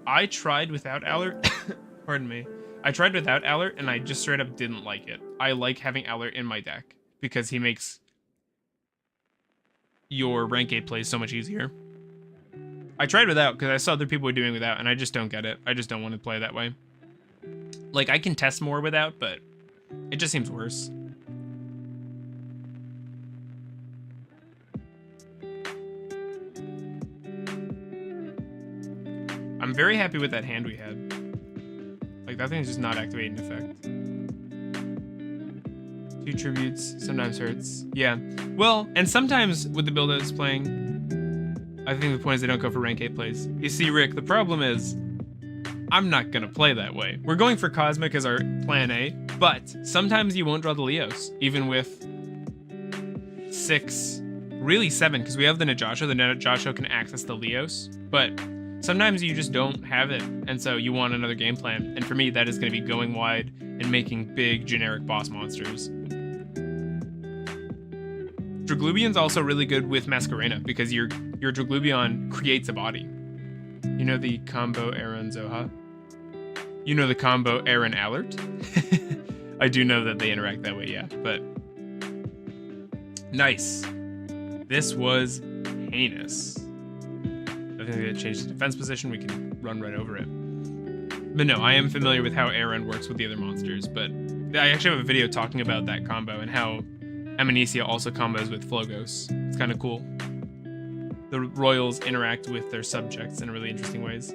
I tried without Alert. Pardon me. I tried without Alert, and I just straight up didn't like it. I like having Alert in my deck, because he makes your rank 8 plays so much easier. I tried without, because I saw other people were doing without, and I just don't get it. I just don't want to play that way. Like, I can test more without, but it just seems worse. I'm very happy with that hand we had. Like, that thing is just not activating effect. 2 tributes sometimes hurts. Yeah. Well, and sometimes with the build I was playing, I think the point is they don't go for rank 8 plays. You see, Rick, the problem is I'm not going to play that way. We're going for Cosmic as our plan A, but sometimes you won't draw the Leos, even with 6, really 7, because we have the Yugioh. The Yugioh can access the Leos, but sometimes you just don't have it, and so you want another game plan. And for me, that is going to be going wide and making big generic boss monsters. Draglubian's also really good with Masquerena because your Draglubion creates a body. You know the combo Aaron Zoha? You know the combo Aaron Alert? I do know that they interact that way, yeah, but nice. This was heinous. I think they changed the defense position. We can run right over it. But no, I am familiar with how Aaron works with the other monsters, but I actually have a video talking about that combo and how Amnesia also combos with Flogos. It's kind of cool. The royals interact with their subjects in really interesting ways.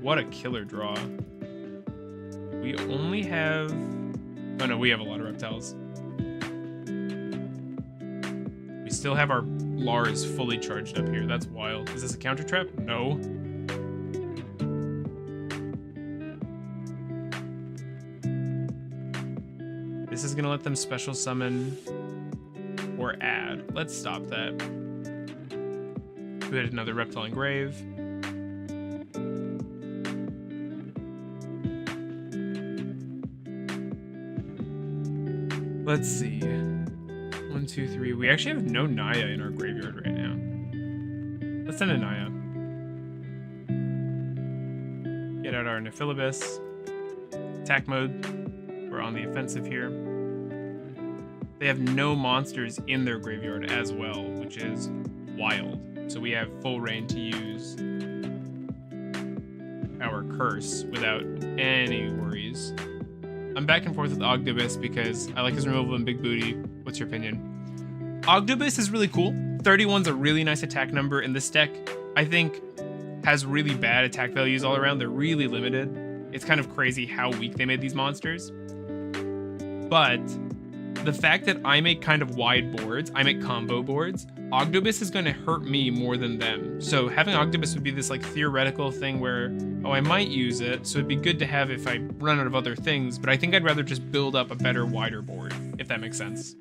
What a killer draw. We only have... Oh no, we have a lot of reptiles. We still have our Lars fully charged up here. That's wild. Is this a counter trap? No. This is gonna let them special summon or add. Let's stop that. We had another reptile engrave. Let's see. 1, 2, 3. We actually have no Naya in our graveyard right now. Let's send a Naya. Get out our Nephilibus. Attack mode. We're on the offensive here. They have no monsters in their graveyard as well, which is wild. So we have full reign to use our curse without any worries. I'm back and forth with Ogdoadic because I like his removal and big booty. What's your opinion? Ogdoadic is really cool. 31's a really nice attack number, and this deck, I think, has really bad attack values all around. They're really limited. It's kind of crazy how weak they made these monsters. But the fact that I make kind of wide boards, I make combo boards, Ogdoadic is going to hurt me more than them. So having Ogdoadic would be this like theoretical thing where, oh, I might use it, so it'd be good to have if I run out of other things, but I think I'd rather just build up a better, wider board, if that makes sense.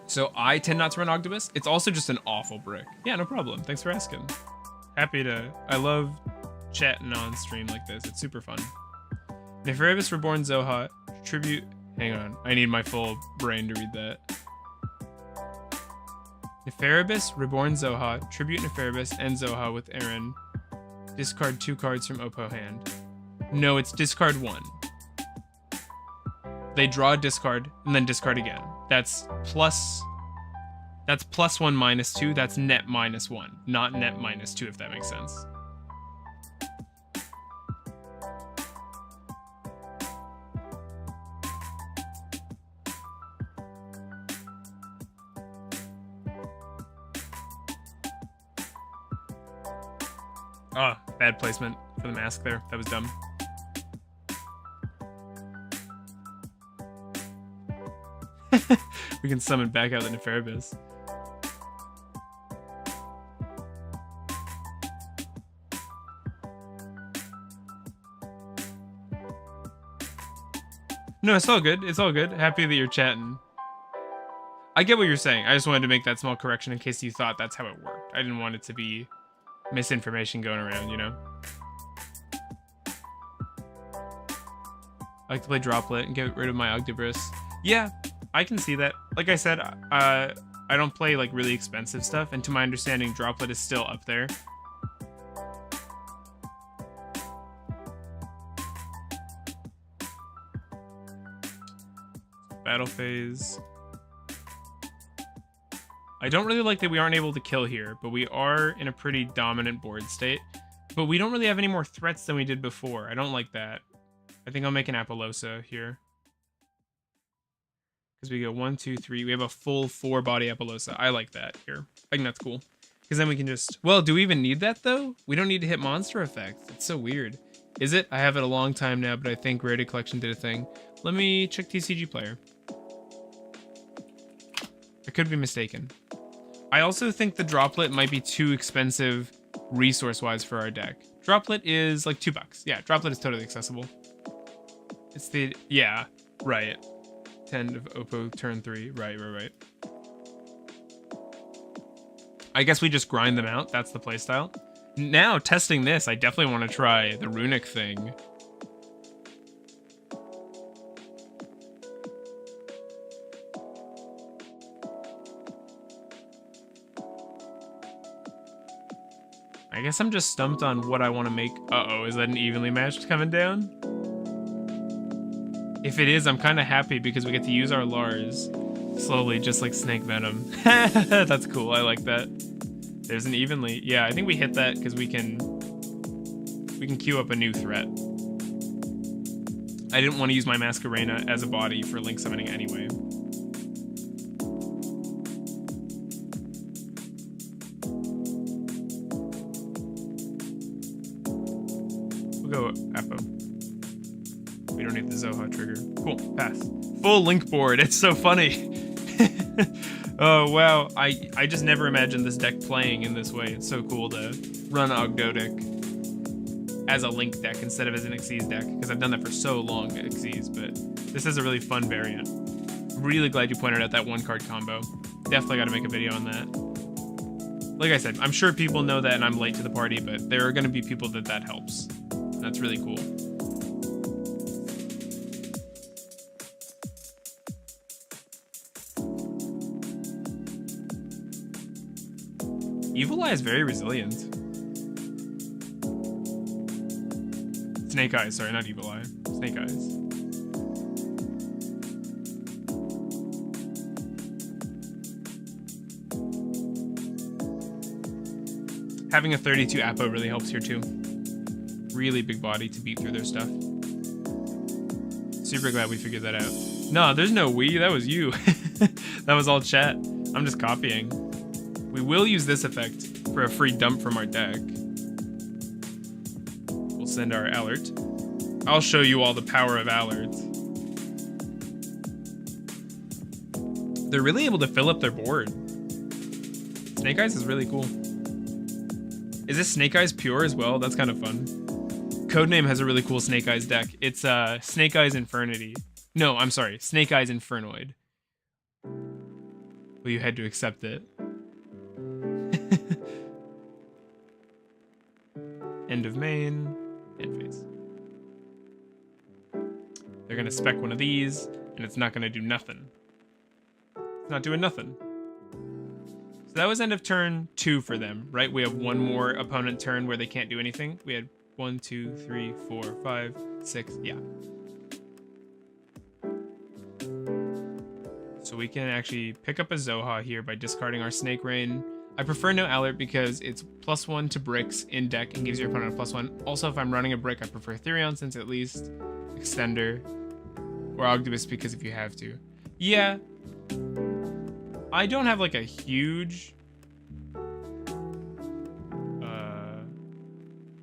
So I tend not to run Ogdoadic. It's also just an awful brick. Yeah, no problem. Thanks for asking. Happy to... I love chatting on stream like this. It's super fun. Neferibus Reborn Zoha. Tribute... Hang on. I need my full brain to read that. Neferibus Reborn Zoha. Tribute Neferibus and Zoha with Aaron. Discard 2 cards from Oppo hand. No, it's discard 1. They draw a discard and then discard again. That's plus That's +1 -2. That's net -1, not net -2, if that makes sense. Oh, bad placement for the mask there. That was dumb. We can summon back out the Neferibus. No, it's all good. It's all good. Happy that you're chatting. I get what you're saying. I just wanted to make that small correction in case you thought that's how it worked. I didn't want it to be misinformation going around, you know? I like to play Droplet and get rid of my Ogdoadic. Yeah, I can see that. Like I said, I don't play like really expensive stuff, and to my understanding, Droplet is still up there. Battle phase. I don't really like that we aren't able to kill here, but we are in a pretty dominant board state. But we don't really have any more threats than we did before. I don't like that. I think I'll make an Appaloosa here. Because we go 1, 2, 3. We have a full 4-body Appaloosa. I like that here. I think that's cool. Because then we can just... Well, do we even need that, though? We don't need to hit monster effects. It's so weird. Is it? I have it a long time now, but I think Rarity Collection did a thing. Let me check TCG Player. I could be mistaken. I also think the Droplet might be too expensive resource-wise for our deck. Droplet is like $2. Yeah, Droplet is totally accessible. It's the... Yeah, right. 10 of Oppo, turn 3. Right. I guess we just grind them out. That's the playstyle. Now, testing this, I definitely want to try the Runic thing. I guess I'm just stumped on what I want to make. Uh-oh, is that an evenly matched coming down? If it is, I'm kind of happy because we get to use our Lars slowly, just like Snake Venom. That's cool, I like that. There's an evenly. Yeah, I think we hit that because we can queue up a new threat. I didn't want to use my Masquerena as a body for Link summoning anyway. Go Appo. We don't need the Zoha trigger. Cool, pass. Full Link board, it's so funny. Oh wow, I just never imagined this deck playing in this way. It's so cool to run Ogdoadic as a Link deck instead of as an Xyz deck, because I've done that for so long at Xyz, but this is a really fun variant. I'm really glad you pointed out that 1-card combo. Definitely gotta make a video on that. Like I said, I'm sure people know that and I'm late to the party, but there are gonna be people that helps. That's really cool. Evil Eye is very resilient. Snake Eyes, sorry, not Evil Eye. Snake Eyes. Having a 32 Appo really helps here too. Really big body to beat through their stuff. Super glad we figured that out. No, there's no we, that was you. That was all chat. I'm just copying. We will use this effect for a free dump from our deck. We'll send our alert. I'll show you all the power of alerts. They're really able to fill up their board. Snake Eyes is really cool. Is this Snake Eyes pure as well? That's kind of fun. Codename has a really cool Snake Eyes deck. It's Snake Eyes Infernity. No, I'm sorry, Snake Eyes Infernoid. Well, you had to accept it. End of main, end phase. They're gonna spec one of these, and it's not gonna do nothing. It's not doing nothing. So that was end of turn 2 for them, right? We have one more opponent turn where they can't do anything. We had 1, 2, 3, 4, 5, 6, yeah. So we can actually pick up a Zoha here by discarding our Snake Rain. I prefer no alert because it's +1 to bricks in deck and gives your opponent a +1. Also, if I'm running a brick, I prefer Therion since at least Extender, or Ogdoadic because if you have to. Yeah, I don't have like a huge...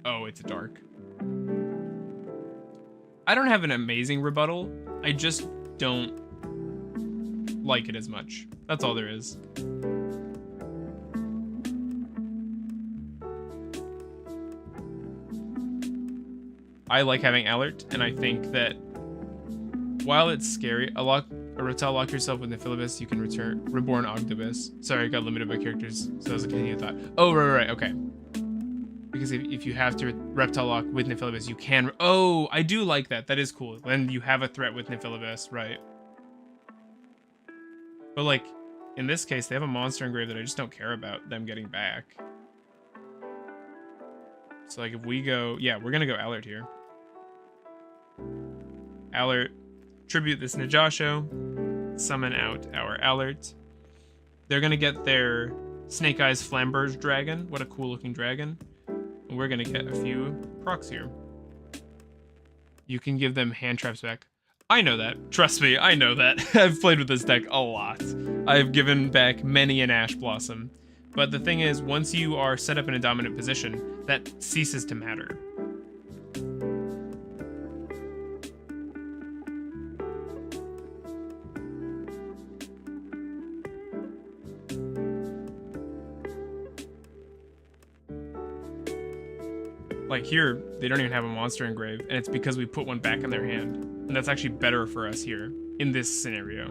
Oh, it's a dark. I don't have an amazing rebuttal. I just don't like it as much. That's all there is. I like having alert, and I think that while it's scary, a Rotel lock yourself with Nephilibus, you can return Reborn Ogdoadic. Sorry, I got limited by characters, so that was a continued thought. Oh, right, okay. Because if you have to Reptile Lock with Nephilibus, you can... Oh, I do like that. That is cool. Then you have a threat with Nephilibus, right. But, like, in this case, they have a monster engrave that I just don't care about them getting back. So, like, if we go... Yeah, we're going to go Alert here. Alert. Tribute this Yugioh. Summon out our Alert. They're going to get their Snake Eyes Flamberge Dragon. What a cool-looking dragon. And we're going to get a few procs here. You can give them hand traps back. I know that. Trust me, I know that. I've played with this deck a lot. I've given back many an Ash Blossom. But the thing is, once you are set up in a dominant position, that ceases to matter. Like here, they don't even have a monster engrave, and it's because we put one back in their hand. And that's actually better for us here, in this scenario.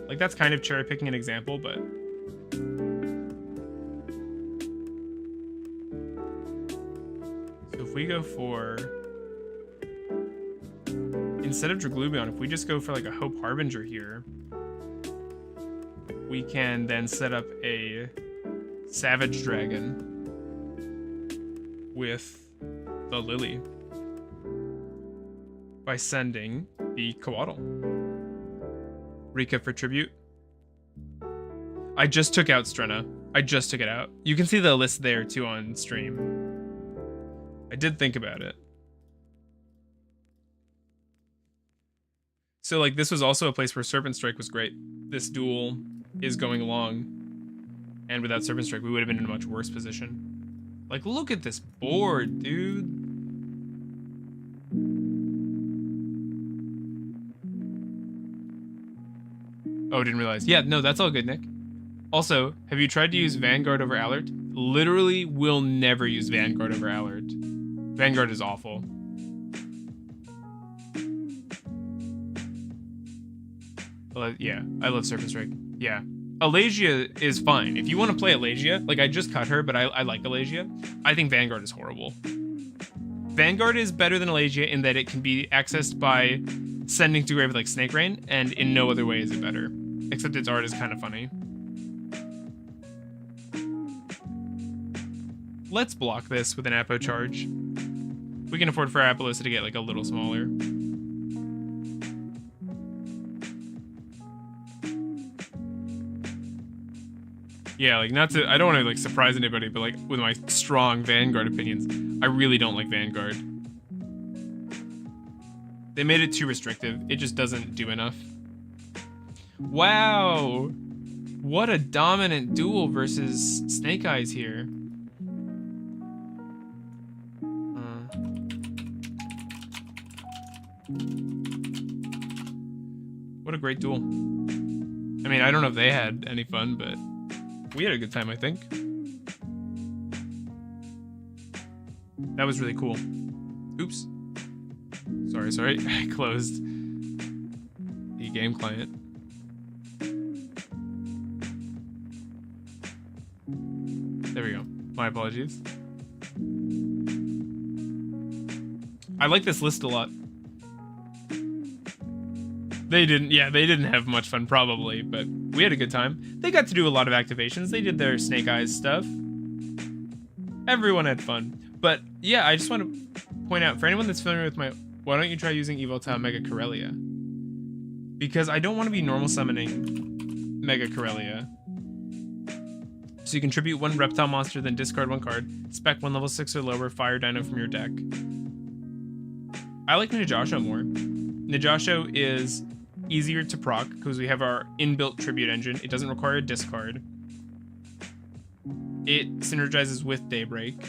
Like, that's kind of cherry-picking an example, but... So if we go for... Instead of Draglubion, if we just go for like a Hope Harbinger here, we can then set up a Savage Dragon with the Lily by sending the Coatl. Rika for tribute. I just took out Strenna. I just took it out. You can see the list there too on stream. I did think about it. So like this was also a place where Serpent Strike was great. This duel is going along, and without Serpent Strike we would have been in a much worse position. Like, look at this board, dude. Oh, didn't realize. Yeah, no, that's all good, Nick. Also, have you tried to use Vanguard over Alert? Literally will never use Vanguard over Alert. Vanguard is awful. Yeah, I love Serpent Strike. Yeah. Alagia is fine. If you want to play Alagia, like I just cut her, but I like Alagia. I think Vanguard is horrible. Vanguard is better than Alagia in that it can be accessed by sending to grave with like Snake Rain, and in no other way is it better. Except its art is kind of funny. Let's block this with an Apo charge. We can afford for Apollosa to get like a little smaller. Yeah, like not to, I don't want to like surprise anybody, but like with my strong Vanguard opinions, I really don't like Vanguard. They made it too restrictive. It just doesn't do enough. Wow. What a dominant duel versus Snake Eyes here. What a great duel. I mean, I don't know if they had any fun, but we had a good time, I think. That was really cool. Oops. Sorry. I closed the game client. There we go. My apologies. I like this list a lot. They didn't have much fun probably, but we had a good time. They got to do a lot of activations. They did their Snake Eyes stuff. Everyone had fun. But yeah, I just want to point out, for anyone that's familiar with my... Why don't you try using Evoltile Mega Corellia? because I don't want to be normal summoning Mega Corellia. So you contribute 1 reptile monster, then discard 1 card. Spec 1 level 6 or lower, fire dino from your deck. I like Yugioh more. Yugioh is easier to proc because we have our inbuilt tribute engine. It doesn't require a discard. It synergizes with Daybreak.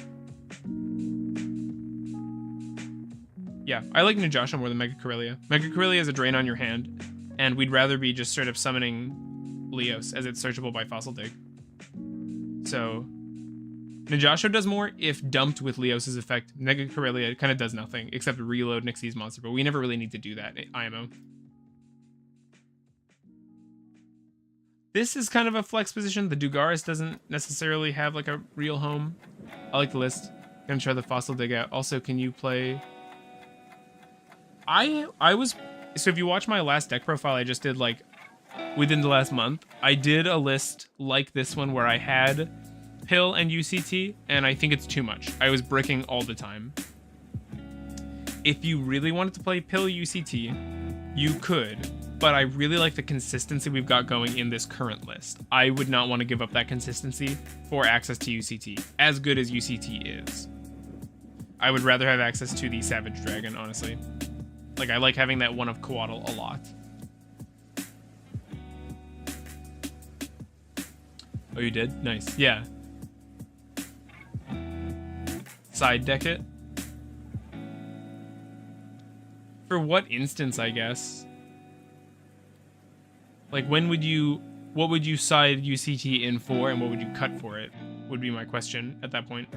Yeah, I like Yugioh more than Mega Corellia. Mega Corellia is a drain on your hand, and we'd rather be just straight up summoning Leos as it's searchable by Fossil Dig. So Yugioh does more if dumped with Leos' effect. Mega Corellia kind of does nothing except reload Nixie's monster, but we never really need to do that IMO. This is kind of a flex position. The Dugaris doesn't necessarily have like a real home. I like the list. Gonna try the Fossil Dig out. Also, can you play... So if you watch my last deck profile I just did like within the last month, I did a list like this one where I had Pill and UCT, and I think it's too much. I was bricking all the time. If you really wanted to play Pill UCT, you could, but I really like the consistency we've got going in this current list. I would not want to give up that consistency for access to UCT, as good as UCT is. I would rather have access to the Savage Dragon, honestly. Like, I like having that one of Coatl a lot. Oh, you did? Nice. Yeah. Side deck it? For what instance, I guess? Like, what would you side UCT in for, and what would you cut for it? Would be my question at that point.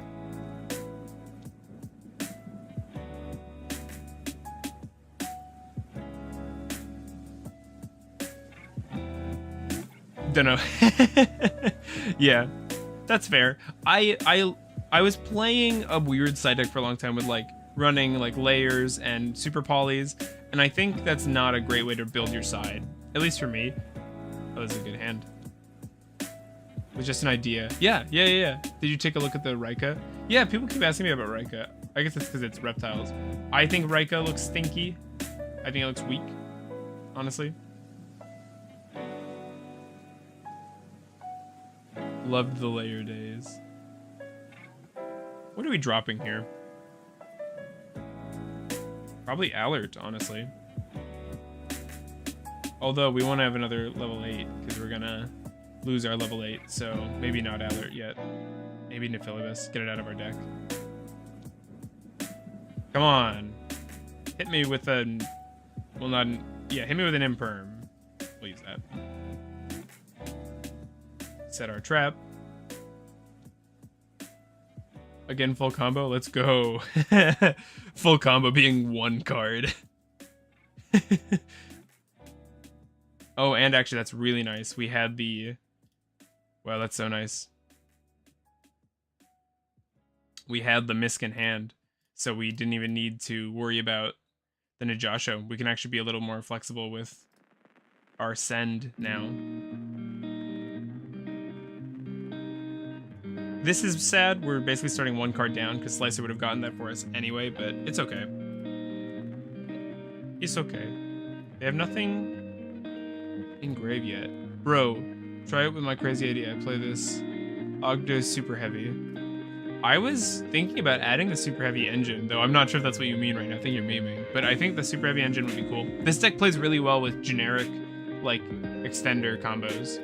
Dunno. Yeah, that's fair. I was playing a weird side deck for a long time with like running like layers and super polys, and I think that's not a great way to build your side, at least for me. Oh, that's a good hand. It was just an idea. Yeah. Did you take a look at the Rika? Yeah, people keep asking me about Rika. I guess it's because it's reptiles. I think Rika looks stinky. I think it looks weak, honestly. Loved the layer days. What are we dropping here? Probably Alert, honestly. Although we want to have another level 8 because we're gonna lose our level 8, so maybe not Alert yet. Maybe Nephilibus. Get it out of our deck. Come on. Hit me with an... Well, not... Yeah, hit me with an Imperm. We'll use that. Set our trap. Again, full combo. Let's go. Full combo being 1 card. Oh, and actually, that's really nice. We had the... Wow, that's so nice. We had the Misk in hand, so we didn't even need to worry about the Yugioh. We can actually be a little more flexible with our send now. This is sad. We're basically starting 1 card down because Slicer would have gotten that for us anyway, but it's okay. It's okay. They have nothing in grave yet. Bro, try it with my crazy idea. I play this Ogdoadic super heavy. I was thinking about adding the super heavy engine, though I'm not sure if that's what you mean right now. I think you're memeing, but I think the super heavy engine would be cool. This deck plays really well with generic, like, extender combos.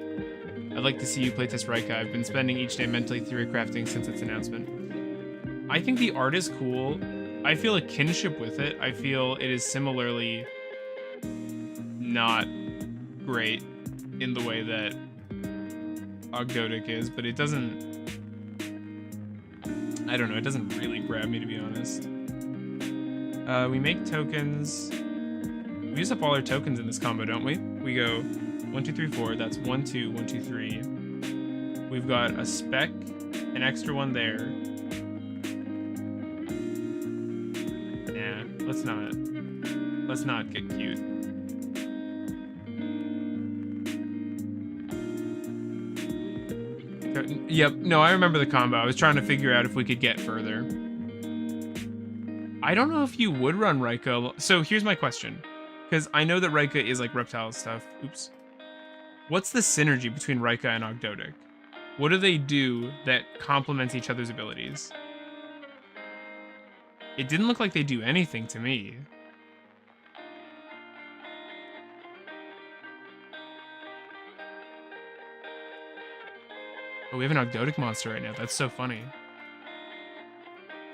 I'd like to see you playtest Rika. I've been spending each day mentally theory crafting since its announcement. I think the art is cool. I feel a kinship with it. I feel it is similarly not great in the way that Ogdoadic is, but it doesn't... I don't know, it doesn't really grab me, to be honest. We make tokens. We use up all our tokens in this combo, don't we? We go 1, 2, 3, 4. That's 1, 2, 1, 2, 3. We've got a spec, an extra one there. Nah, let's not. Let's not get cute. Yep, no, I remember the combo. I was trying to figure out if we could get further. I don't know if you would run Rika. So here's my question. Because I know that Rika is like reptile stuff. Oops. What's the synergy between Rika and Ogdoadic? What do they do that complements each other's abilities? It didn't look like they do anything to me. Oh, we have an Ogdoadic monster right now. That's so funny.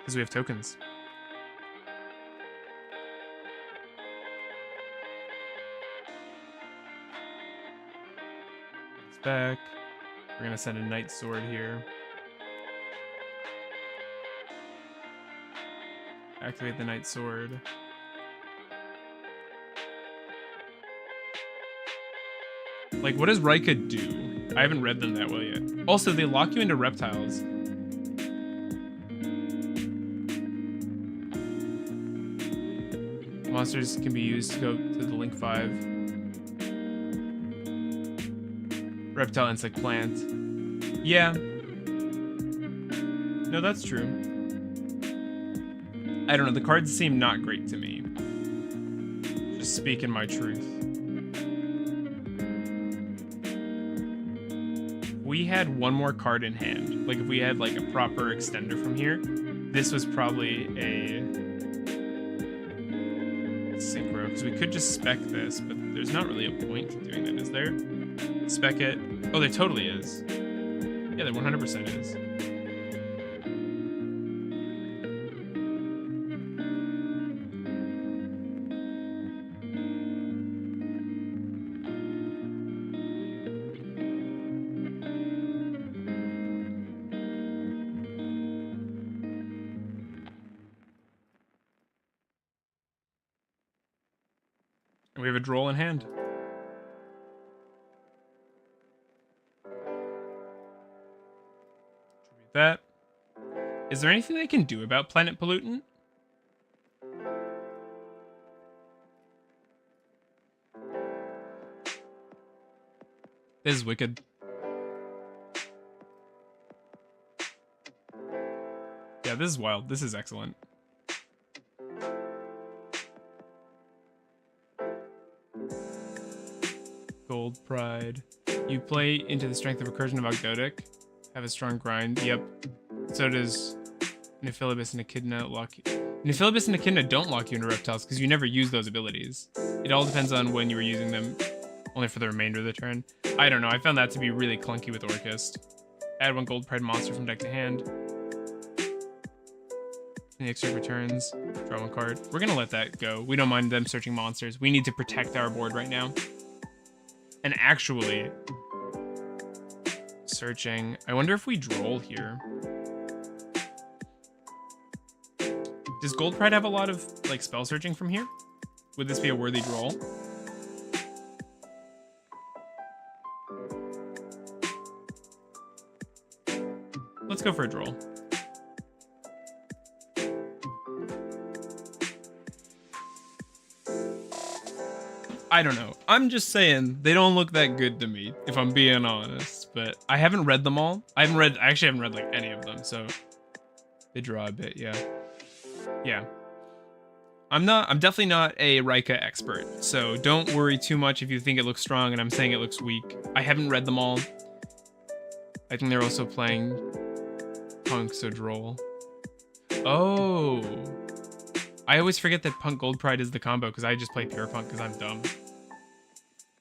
Because we have tokens. It's back. We're going to send a Knight Sword here. Activate the Knight Sword. Like, what does Rika do? I haven't read them that well yet. Also, they lock you into reptiles. Monsters can be used to go to the Link 5. Reptile, insect, plant. Yeah. No, that's true. I don't know, the cards seem not great to me. Just speaking my truth. We had one more card in hand. Like, if we had like a proper extender from here, this was probably a synchro, because we could just spec this, but there's not really a point to doing that, is there? Spec it. Oh, there totally is. Yeah, there 100% is. And we have a droll in hand. Tribute that. Is there anything they can do about Planet Pollutant? This is wicked. Yeah, this is wild. This is excellent. Gold Pride. You play into the strength of recursion of Ogdoadic. Have a strong grind. Yep. So does Nephilibus and Echidna lock you. Nephilibus and Echidna don't lock you into reptiles because you never use those abilities. It all depends on when you were using them, only for the remainder of the turn. I don't know. I found that to be really clunky with Orcust. Add one Gold Pride monster from deck to hand. And the extra returns. Draw one card. We're going to let that go. We don't mind them searching monsters. We need to protect our board right now. And actually, searching. I wonder if we droll here. Does Gold Pride have a lot of like spell searching from here? Would this be a worthy droll? Let's go for a droll. I don't know. I'm just saying they don't look that good to me, if I'm being honest. But I haven't read them all. I actually haven't read like any of them, so they draw a bit, yeah. Yeah. I'm definitely not a Rika expert, so don't worry too much if you think it looks strong and I'm saying it looks weak. I haven't read them all. I think they're also playing Punk, so droll. Oh. I always forget that Punk Gold Pride is the combo because I just play pure Punk because I'm dumb.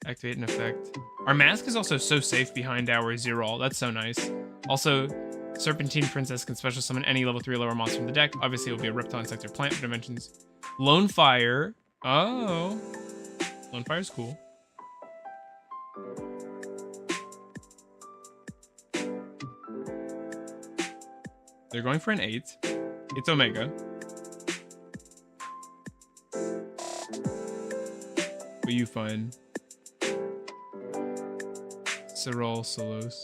Activate an effect. Our mask is also so safe behind our Zerol. That's so nice. Also, Serpentine Princess can special summon any level 3 or lower monster from the deck. Obviously, it will be a reptile, insect, or plant for dimensions. Lone Fire. Oh. Lone Fire's cool. They're going for an 8. It's Omega. But you fine. Cyril Solos.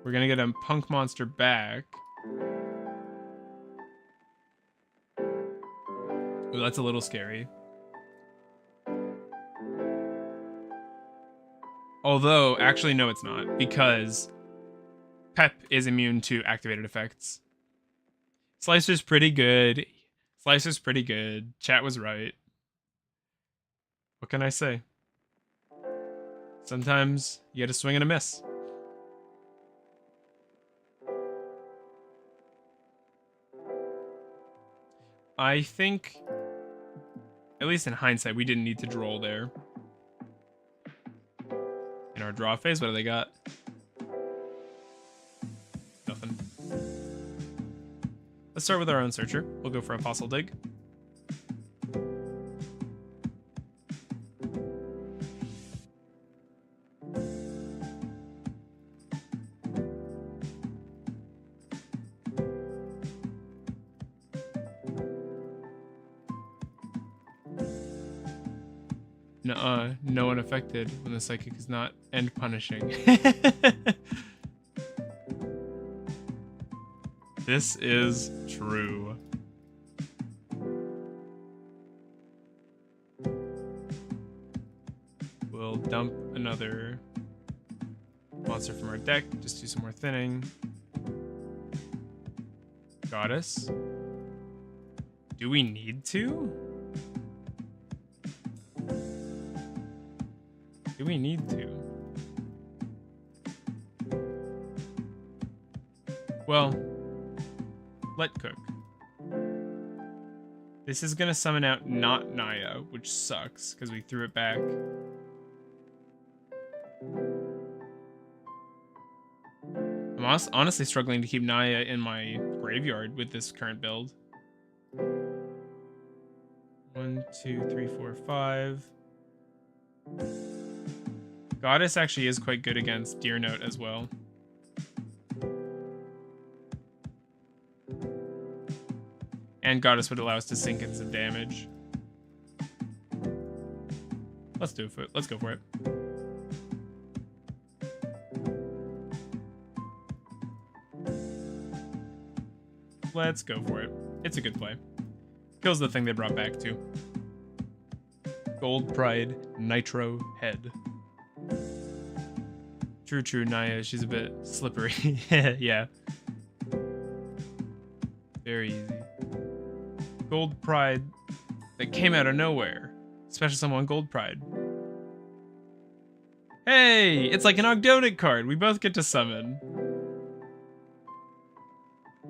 We're gonna get a Punk monster back. Ooh, that's a little scary. Although, actually, no, it's not, because Pep is immune to activated effects. Slicer's pretty good. Slicer's pretty good. Chat was right. What can I say? Sometimes you gotta swing and a miss. I think, at least in hindsight, we didn't need to droll there. In our draw phase, what do they got? Nothing. Let's start with our own searcher. We'll go for a fossil dig. Nuh-uh, no one affected when the psychic is not end punishing. This is true. We'll dump another monster from our deck, just do some more thinning. Goddess. Do we need to? Do we need to? Well, let cook. This is gonna summon out not Naya, which sucks because we threw it back. I'm honestly struggling to keep Naya in my graveyard with this current build. 1, 2, 3, 4, 5. Goddess actually is quite good against Deer Note as well. And Goddess would allow us to sink in some damage. Let's do it. Let's go for it. Let's go for it. It's a good play. Kills the thing they brought back too. Gold Pride, Nitro Head. True, Naya. She's a bit slippery. Yeah. Very easy. Gold Pride that came out of nowhere. Special Summon Gold Pride. Hey! It's like an Ogdoadic card. We both get to summon.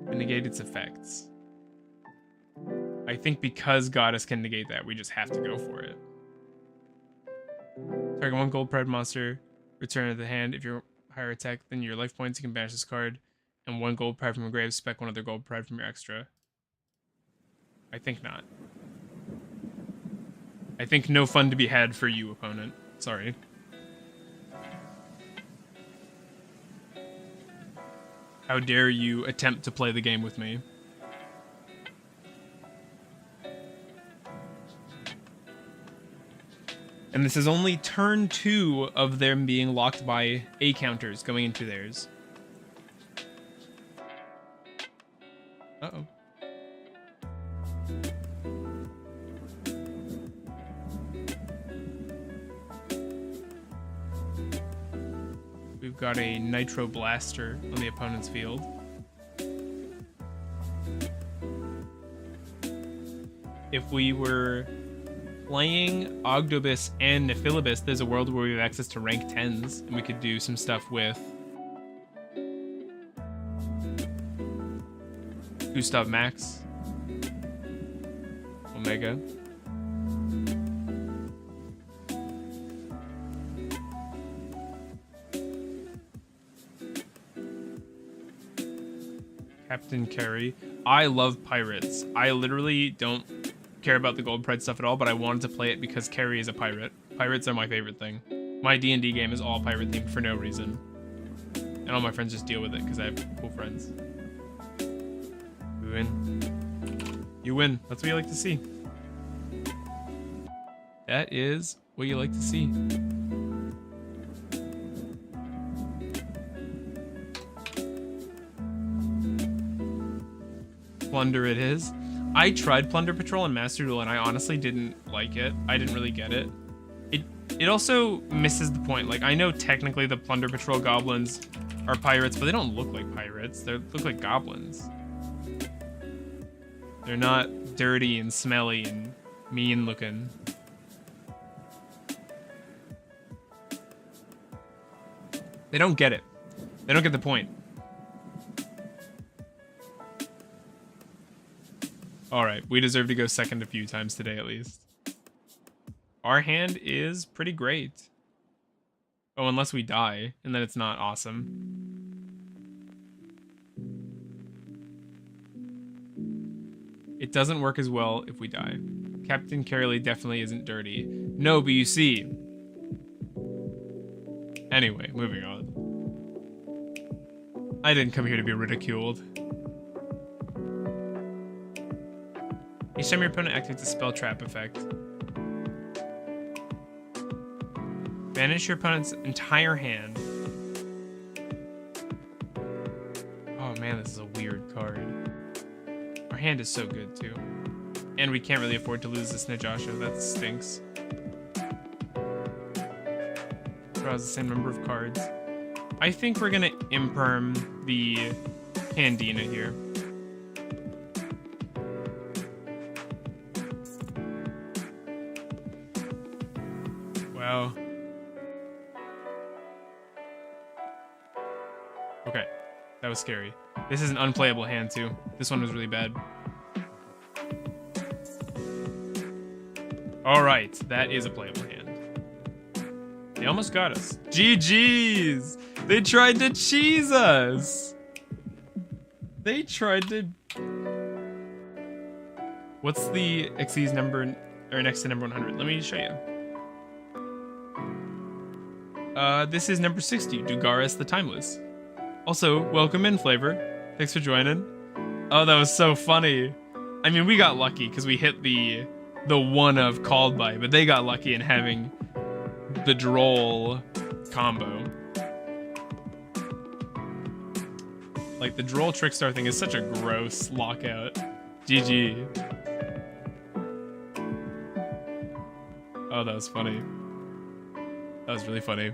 And negate its effects. I think because Goddess can negate that, we just have to go for it. Target one Gold Pride monster. Return it to the hand. If you're higher attack than your life points, you can banish this card. And one Gold Pride from your grave, spec one other Gold Pride from your extra. I think not. I think no fun to be had for you, opponent. Sorry. How dare you attempt to play the game with me? And this is only turn 2 of them being locked by A counters going into theirs. Uh-oh. We've got a Nitro Blaster on the opponent's field. If we were playing Ogdoadic and Nephilibus, there's a world where we have access to rank 10s, and we could do some stuff with Gustav Max, Omega. Captain Carey. I love pirates. I literally don't care about the Gold Pride stuff at all, but I wanted to play it because Carey is a pirate. Pirates are my favorite thing. My D&D game is all pirate themed for no reason. And all my friends just deal with it because I have cool friends. We win. You win. That's what you like to see. That is what you like to see. Plunder it is. I tried Plunder Patrol and Master Duel, and I honestly didn't like it. I didn't really get it. It also misses the point. Like, I know technically the Plunder Patrol goblins are pirates, but they don't look like pirates. They look like goblins. They're not dirty and smelly and mean looking. They don't get it. They don't get the point. Alright, we deserve to go second a few times today at least. Our hand is pretty great. Oh, unless we die, and then it's not awesome. It doesn't work as well if we die. Captain Carolee definitely isn't dirty. No, but you see. Anyway, moving on. I didn't come here to be ridiculed. Each time your opponent activates a spell trap effect, banish your opponent's entire hand. Oh man, this is a weird card. Our hand is so good too. And we can't really afford to lose this Yugioh. That stinks. Draws the same number of cards. I think we're gonna imperm the Candina here. Wow. Okay, that was scary. This is an unplayable hand too. This one was really bad. All right, that is a playable hand. They almost got us. GG's! They tried to cheese us! They tried to... What's the Xyz number, or next to number 100? Let me show you. This is number 60, Dugaris the Timeless. Also, welcome in, Flavor. Thanks for joining. Oh, that was so funny. I mean, we got lucky because we hit the one of Called By, but they got lucky in having the droll combo. Like, the droll Trickstar thing is such a gross lockout. GG. Oh, that was funny. That was really funny.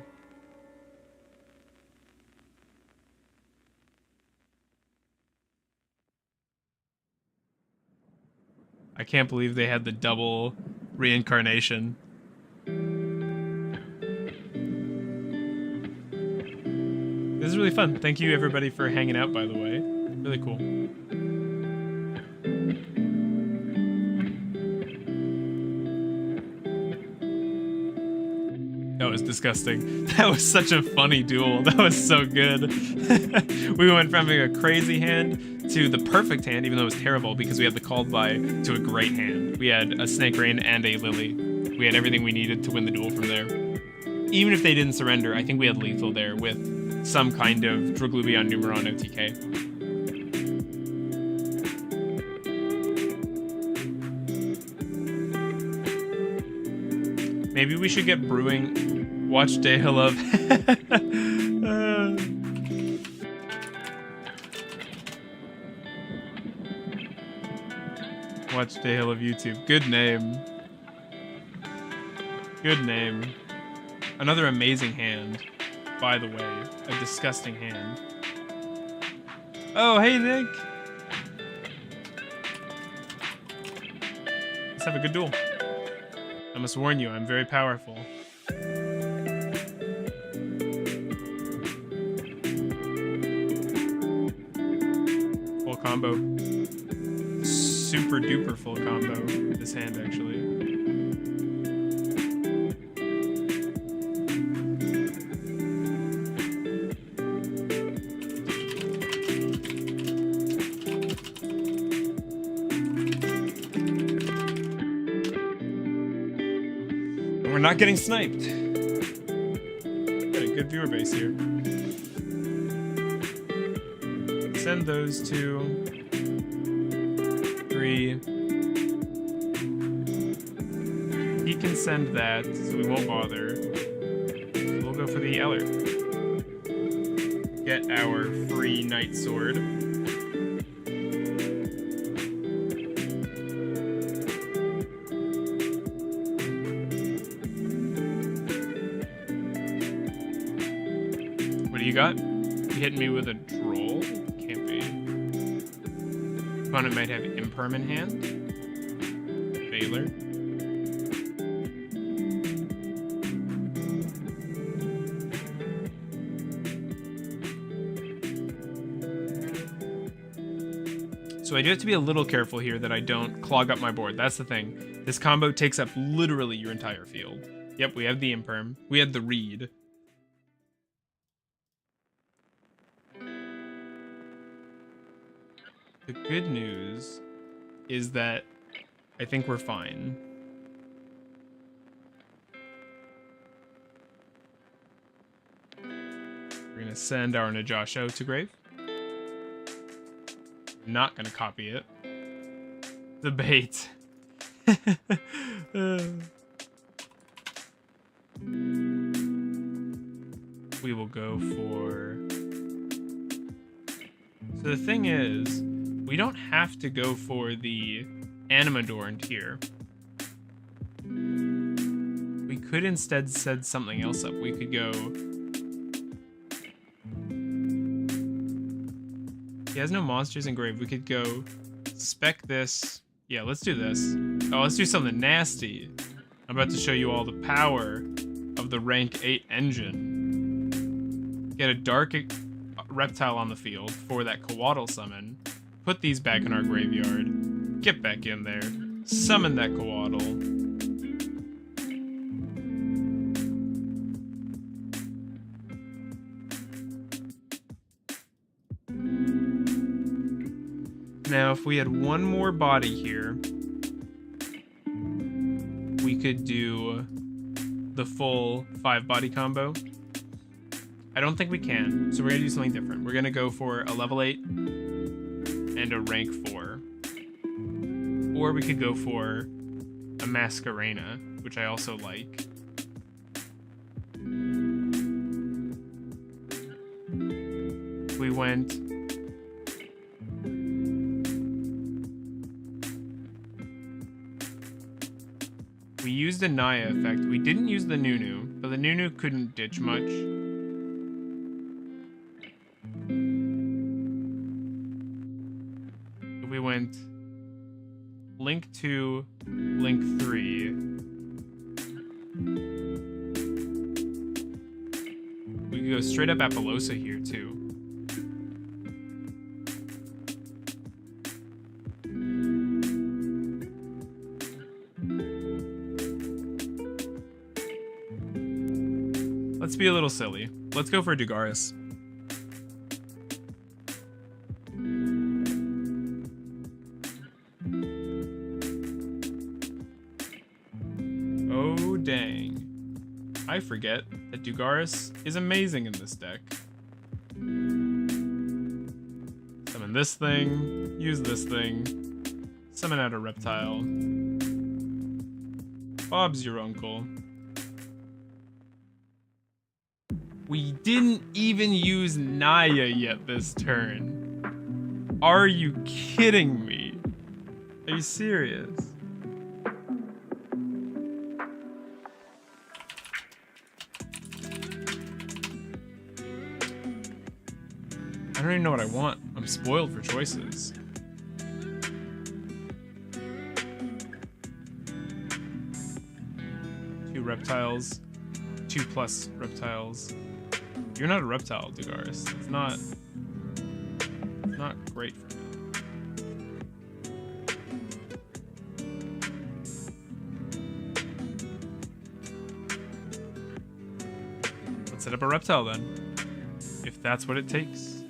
I can't believe they had the double reincarnation. This is really fun. Thank you everybody for hanging out, by the way. Really cool. That was disgusting. That was such a funny duel. That was so good. We went from having a crazy hand to the perfect hand, even though it was terrible because we had the Called By, to a great hand. We had a Snake Rain and a Lily. We had everything we needed to win the duel from there. Even if they didn't surrender, I think we had lethal there with some kind of Draglubion Numeron OTK. Maybe we should get brewing. Watch Day of Love. Watch Day of Love YouTube. Good name. Good name. Another amazing hand, by the way. A disgusting hand. Oh, hey, Nick. Let's have a good duel. I must warn you, I'm very powerful. Full combo. Super duper full combo with this hand, actually. We're not getting sniped. Got a good viewer base here. Send those two. 3. He can send that, so we won't bother. We'll go for the Eller. Get our free Knight Sword. What do you got? You hitting me with a droll? Can't be. Opponent might have Imperm in hand. Veiler. So I do have to be a little careful here that I don't clog up my board. That's the thing. This combo takes up literally your entire field. Yep, we have the Imperm. We had the Reed. The good news is that I think we're fine. We're gonna send our Yugioh to grave. Not gonna copy it. The bait. We will go for... So the thing is, we don't have to go for the Animadorned here. We could instead set something else up. We could go... He has no monsters in grave. We could go spec this. Yeah, let's do this. Oh, let's do something nasty. I'm about to show you all the power of the rank 8 engine. Get a dark reptile on the field for that Coatl summon. Put these back in our graveyard. Get back in there. Summon that Coatl. Now, if we had one more body here, we could do the full 5-body combo. I don't think we can, so we're gonna do something different. We're gonna go for a level 8 and a rank 4. Or we could go for a Masquerena, which I also like. We went... We used the Naya effect. We didn't use the Nunu, but the Nunu couldn't ditch much. We went Link 2, Link 3. We could go straight up Apollosa here too. Let's be a little silly. Let's go for Dugaris. Oh, dang. I forget that Dugaris is amazing in this deck. Summon this thing, use this thing, summon out a reptile. Bob's your uncle. We didn't even use Naya yet this turn. Are you kidding me? Are you serious? I don't even know what I want. I'm spoiled for choices. Two reptiles. 2+ reptiles. You're not a reptile, Dugaris. It's not great for me. Let's set up a reptile then, if that's what it takes.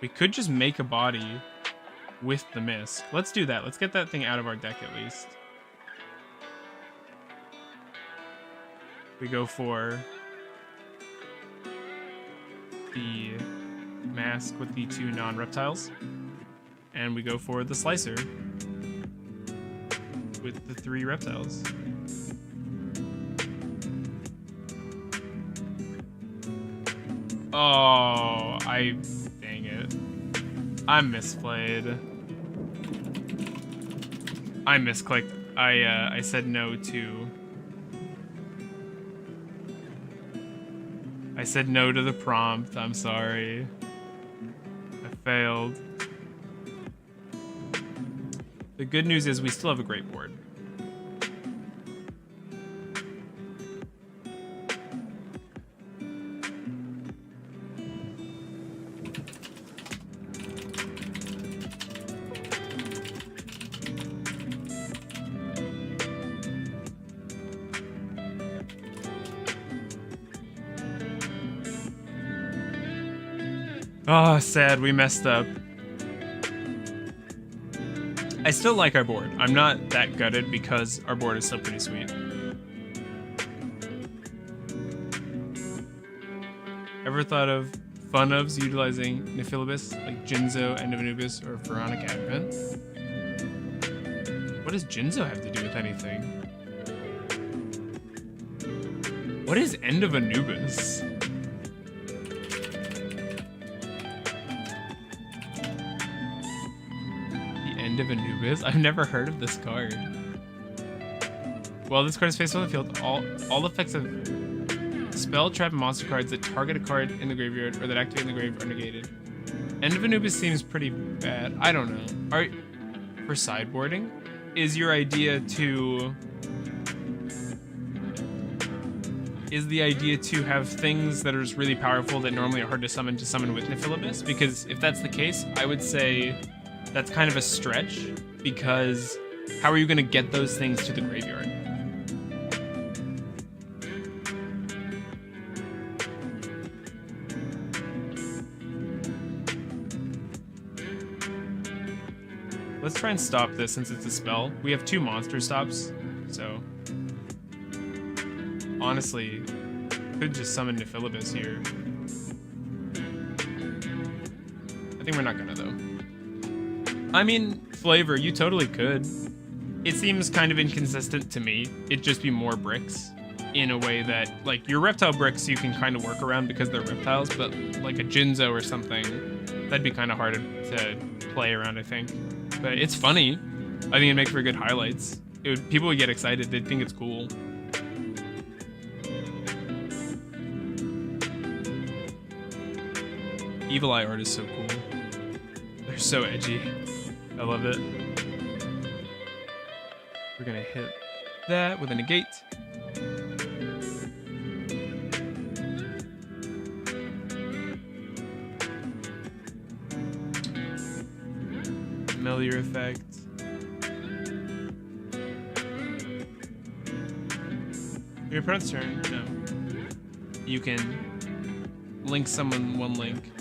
We could just make a body with the Mist. Let's do that. Let's get that thing out of our deck at least. We go for the Mask with the 2 non-reptiles. And we go for the Slicer with the 3 reptiles. Oh, dang it. I misplayed. I misclicked. I said no to... I said no to the prompt. I'm sorry. I failed. The good news is we still have a great board. Oh, sad, we messed up. I still like our board. I'm not that gutted because our board is still pretty sweet. Ever thought of fun ofs utilizing Nephilibus, like Jinzo, End of Anubis, or Pharaonic Advent? What does Jinzo have to do with anything? What is End of Anubis? End of Anubis? I've never heard of this card. Well, this card is faced on the field. All effects of spell, trap, and monster cards that target a card in the graveyard or that activate in the grave are negated. End of Anubis seems pretty bad. I don't know. For sideboarding, is your idea to... Is the idea to have things that are just really powerful that normally are hard to summon with Nephilibus? Because if that's the case, I would say that's kind of a stretch, because how are you going to get those things to the graveyard? Let's try and stop this since it's a spell. We have 2 monster stops, so honestly, could just summon Nephilibus here. I think we're not gonna though. I mean, flavor, you totally could. It seems kind of inconsistent to me. It'd just be more bricks in a way that, like, your reptile bricks you can kind of work around because they're reptiles, but like a Jinzo or something, that'd be kind of hard to play around, I think. But it's funny. I think it'd make for good highlights. People would get excited. They'd think it's cool. Evil Eye art is so cool. They're so edgy. I love it. We're gonna hit that with a negate. Familiar effect. Your opponent's turn? No. You can link someone 1 link.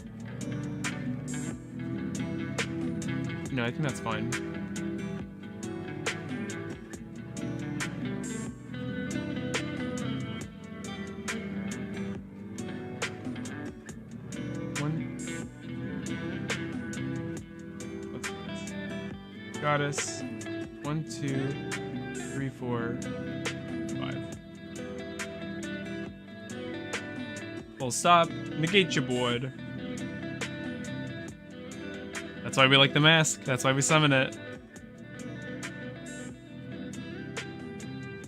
No, I think that's fine. Goddess. 1, 2, 3, 4, 5. Full stop. Negate your board. That's why we like the mask. That's why we summon it.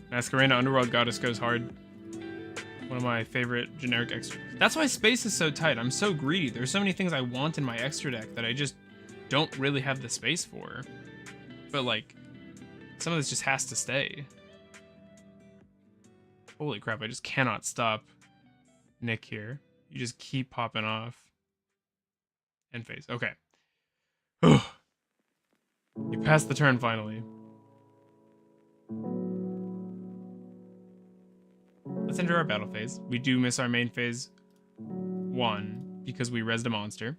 Masquerena Underworld Goddess goes hard. One of my favorite generic extras. That's why space is so tight. I'm so greedy. There's so many things I want in my extra deck that I just don't really have the space for. But like, some of this just has to stay. Holy crap, I just cannot stop Nick here. You just keep popping off. End phase. Okay. You passed the turn finally. Let's enter our battle phase. We do miss our main phase 1 because we rezzed a monster.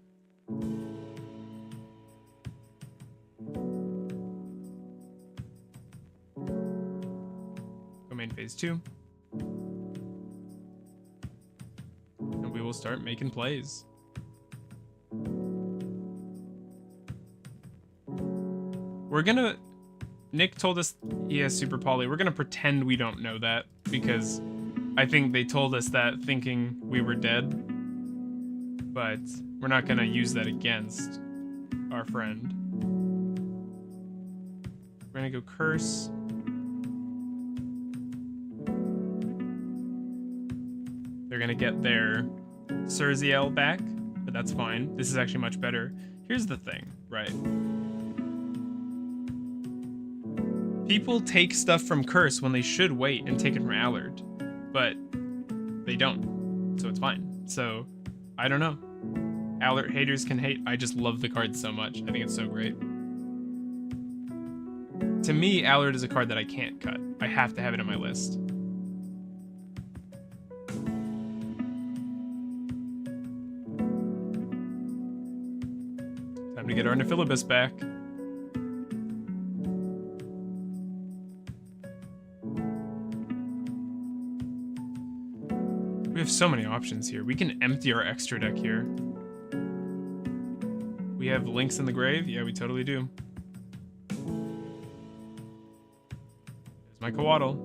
Go main phase 2. And we will start making plays. We're gonna... Nick told us he has Super Poly. We're gonna pretend we don't know that, because I think they told us that thinking we were dead. But we're not gonna use that against our friend. We're gonna go Curse. gonna get their Surziel back, but that's fine. This is actually much better. Here's the thing, right? People take stuff from Curse when they should wait and take it from Allard, but they don't, so it's fine. So, I don't know. Allard haters can hate. I just love the card so much. I think it's so great. To me, Allard is a card that I can't cut. I have to have it in my list. Time to get our Nephilibus back. We have so many options here. We can empty our extra deck here. We have Links in the Grave? Yeah, we totally do. There's my Coatl.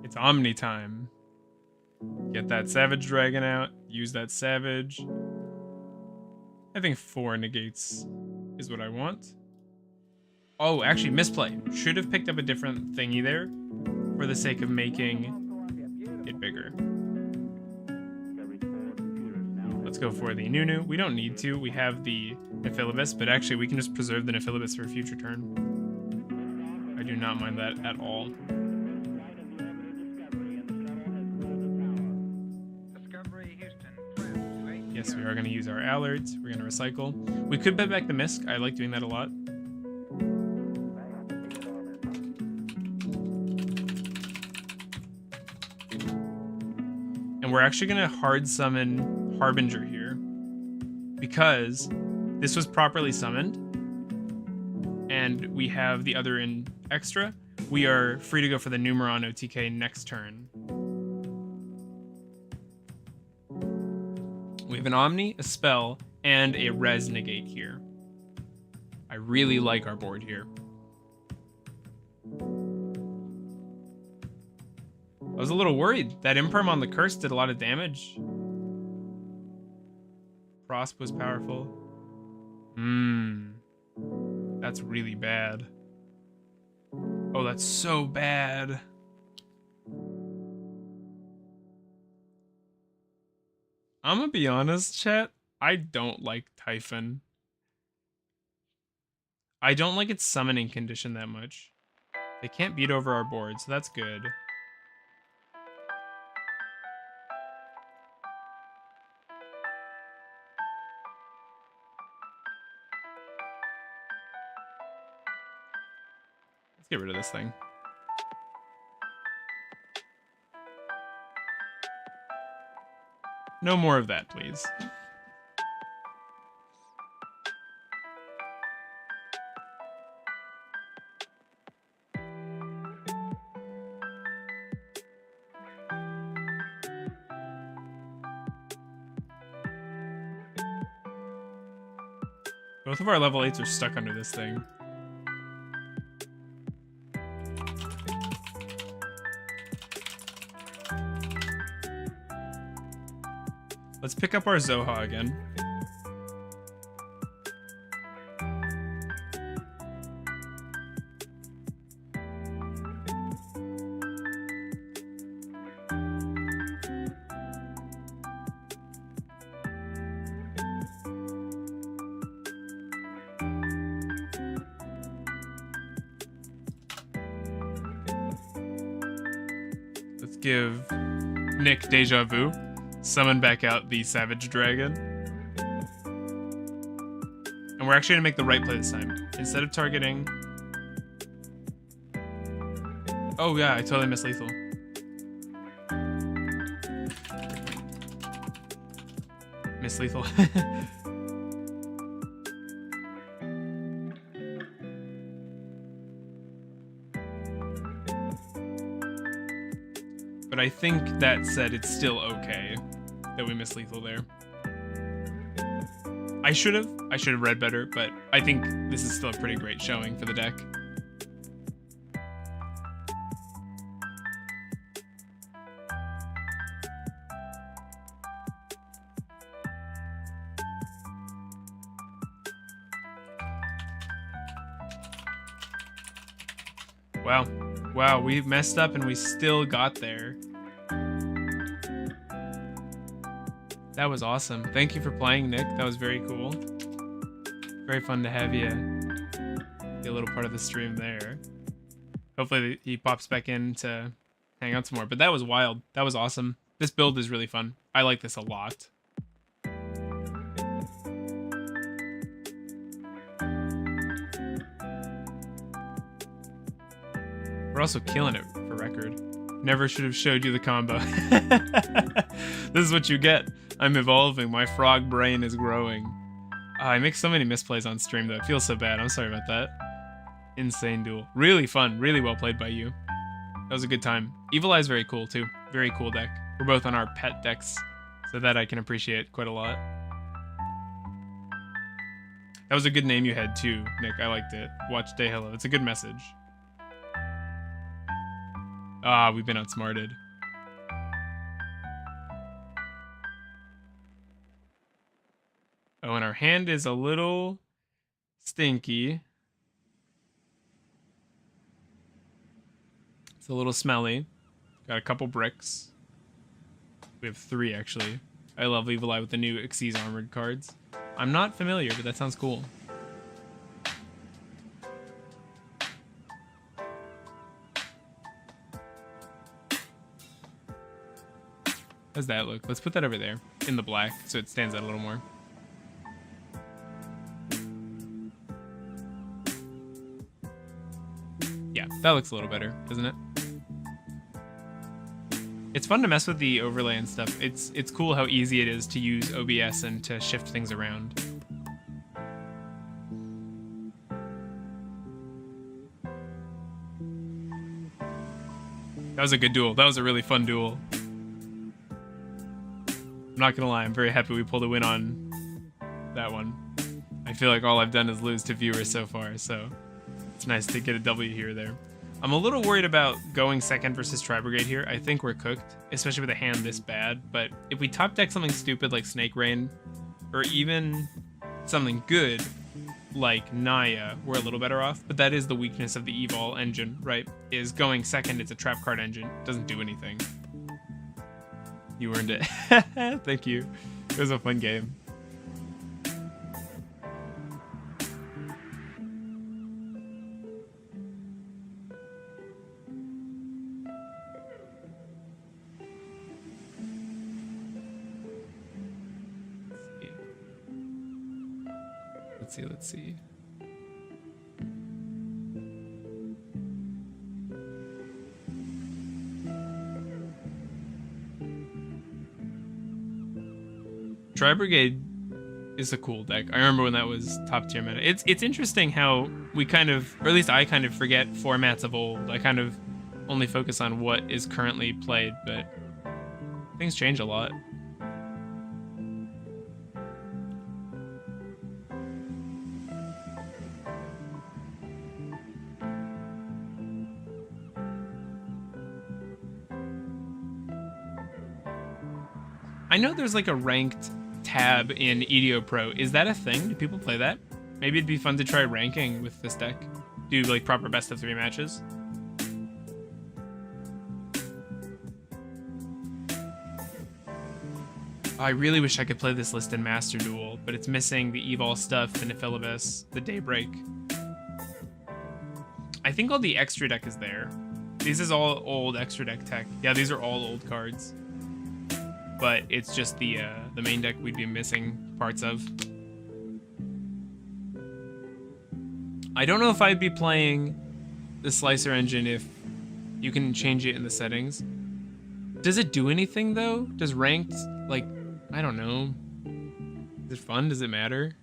It's Omni time. Get that Savage Dragon out. Use that Savage. I think 4 negates is what I want. Oh, actually, misplay. Should have picked up a different thingy there for the sake of making it bigger. Let's go for the Nunu. We don't need to. We have the Nephilibus, but actually we can just preserve the Nephilibus for a future turn. I do not mind that at all. Yes, we are going to use our Allards. We're going to recycle. We could bet back the Misk. I like doing that a lot. And we're actually going to hard summon Harbinger here because this was properly summoned and we have the other in extra. We are free to go for the Numeron OTK next turn. We have an Omni, a Spell, and a Res Negate here. I really like our board here. I was a little worried. That Imperm on the Curse did a lot of damage. Prosp was powerful. That's really bad. Oh, that's so bad. I'm gonna be honest, chat. I don't like Typhon. I don't like its summoning condition that much. They can't beat over our board, so that's good. Let's get rid of this thing. No more of that, please. Both of our level 8s are stuck under this thing. Let's pick up our Zoha again. Let's give Nick Deja Vu. Summon back out the Savage Dragon. And we're actually going to make the right play this time. Instead of targeting... Oh yeah, I totally missed lethal. Miss lethal. But I think that said, it's still okay that we missed lethal there. I should have read better, but I think this is still a pretty great showing for the deck. Wow. Wow, we messed up and we still got there. That was awesome. Thank you for playing, Nick. That was very cool. Very fun to have you be a little part of the stream there. Hopefully he pops back in to hang out some more. But that was wild. That was awesome. This build is really fun. I like this a lot. We're also killing it, for record. Never should have showed you the combo. This is what you get. I'm evolving. My frog brain is growing. I make so many misplays on stream, though. It feels so bad. I'm sorry about that. Insane duel. Really fun. Really well played by you. That was a good time. Evil Eye's very cool, too. Very cool deck. We're both on our pet decks, so that I can appreciate quite a lot. That was a good name you had, too, Nick. I liked it. Watch Day Hello. It's a good message. Ah, we've been outsmarted. Oh, and our hand is a little stinky. It's a little smelly. Got a couple bricks. We have 3, actually. I love Evil Eye with the new Xyz Armored cards. I'm not familiar, but that sounds cool. How's that look? Let's put that over there in the black so it stands out a little more. Yeah, that looks a little better, doesn't it? It's fun to mess with the overlay and stuff. It's cool how easy it is to use OBS and to shift things around. That was a good duel. That was a really fun duel. I'm not gonna lie, I'm very happy we pulled a win on that one. I feel like all I've done is lose to viewers so far, so it's nice to get a W here or there. I'm a little worried about going second versus Tri-Brigade here. I think we're cooked, especially with a hand this bad, but if we top deck something stupid like Snake Rain, or even something good like Naya, we're a little better off, but that is the weakness of the Evol engine, right? Is going second, it's a trap card engine. It doesn't do anything. You earned it. Thank you. It was a fun game. Let's see. Tri-Brigade is a cool deck. I remember when that was top tier meta. It's interesting how we kind of, or at least I kind of forget formats of old. I kind of only focus on what is currently played, but things change a lot. I know there's like a ranked tab in Yugioh Pro. Is that a thing? Do people play that? Maybe it'd be fun to try ranking with this deck. Do like proper best of 3 matches. I really wish I could play this list in Master Duel, but it's missing the Evol stuff, the Nephilibus, the Daybreak. I think all the extra deck is there. This is all old extra deck tech. Yeah, these are all old cards. But it's just the main deck we'd be missing parts of. I don't know if I'd be playing the Slicer engine if you can change it in the settings. Does it do anything though? Does ranked, like, I don't know. Is it fun? Does it matter?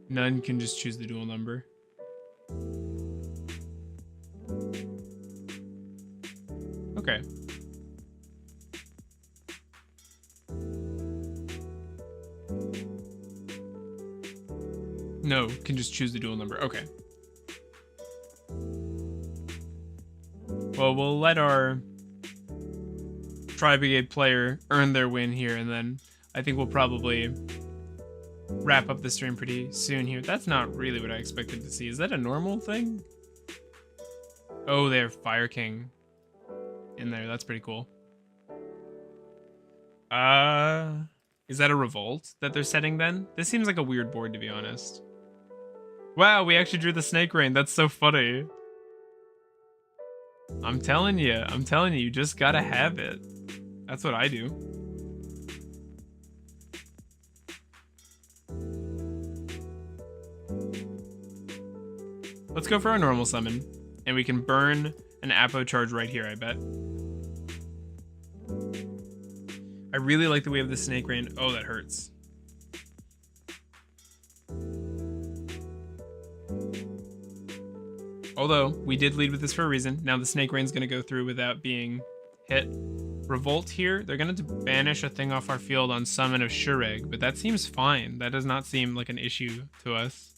None can just choose the dual number. Okay. No, can just choose the duel number. Okay. Well, we'll let our Tri-Brigade player earn their win here, and then I think we'll probably wrap up the stream pretty soon here. That's not really what I expected to see. Is that a normal thing? Oh, they have Fire King in there. That's pretty cool. Is that a revolt that they're setting then? This seems like a weird board, to be honest. Wow, we actually drew the Snake Rain. That's so funny. I'm telling you, you just gotta have it. That's what I do. Let's go for our normal summon, and we can burn an Apo charge right here, I bet. I really like the way of the Snake Rain. Oh, that hurts. Although, we did lead with this for a reason. Now the Snake Rain's gonna go through without being hit. Revolt here, they're gonna banish a thing off our field on summon of Shureg, but that seems fine. That does not seem like an issue to us.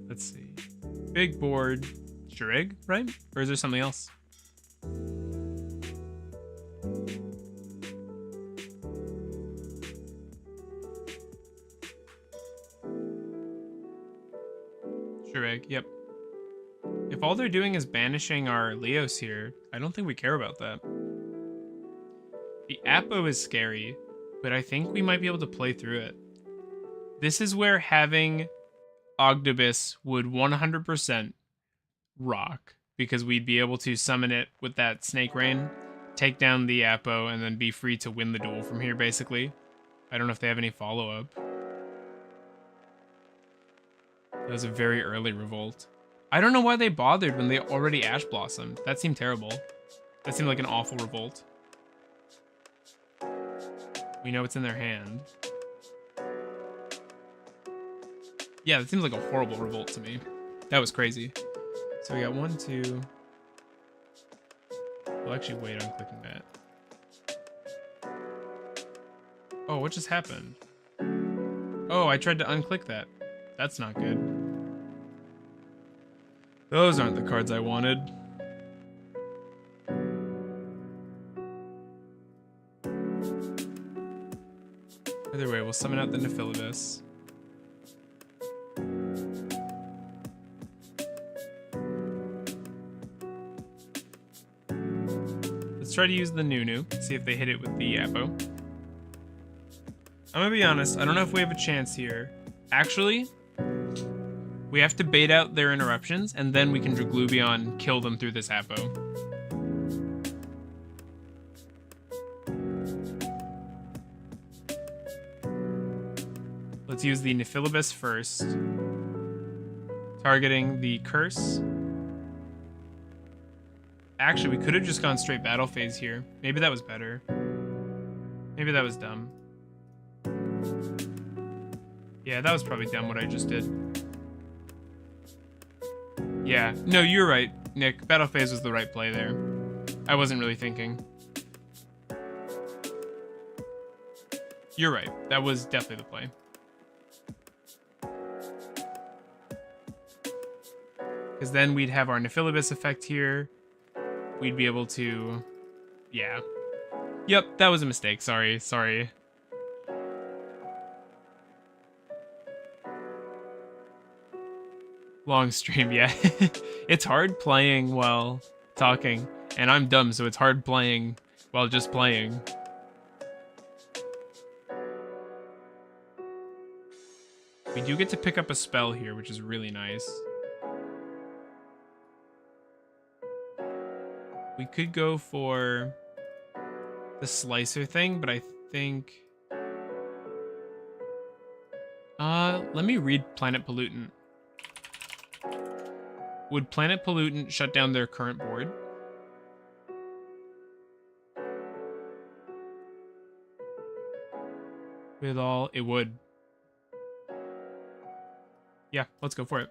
Let's see. Big board. Shureg, right? Or is there something else? Shureg, yep. If all they're doing is banishing our Leos here, I don't think we care about that. The Apo is scary, but I think we might be able to play through it. This is where having Ogdoadic would 100% rock, because we'd be able to summon it with that Snake Rain, take down the Apo, and then be free to win the duel from here, basically. I don't know if they have any follow-up. That was a very early revolt. I don't know why they bothered when they already Ash Blossomed. That seemed terrible. That seemed like an awful revolt. We know it's in their hand. Yeah, that seems like a horrible revolt to me. That was crazy. So we got 1, 2. We'll actually wait on clicking that. Oh, what just happened? Oh, I tried to unclick that. That's not good. Those aren't the cards I wanted. Either way, we'll summon out the Nephilibus. Let's try to use the Nunu, see if they hit it with the Apo. I'm gonna be honest, I don't know if we have a chance here. Actually, we have to bait out their interruptions, and then we can Draglubion kill them through this Apo. Let's use the Nephilibus first. Targeting the Curse. Actually, we could have just gone straight battle phase here. Maybe that was better. Maybe that was dumb. Yeah, that was probably dumb what I just did. Yeah, no, you're right, Nick. Battle phase was the right play there. I wasn't really thinking. You're right. That was definitely the play. Because then we'd have our Nephilibus effect here. We'd be able to... Yeah. Yep, that was a mistake. Sorry. Long stream, yeah. It's hard playing while talking. And I'm dumb, so it's hard playing while just playing. We do get to pick up a spell here, which is really nice. We could go for the Slicer thing, but I think... let me read Planet Pollutant. Would Planet Pollutant shut down their current board? With all, it would. Yeah, let's go for it.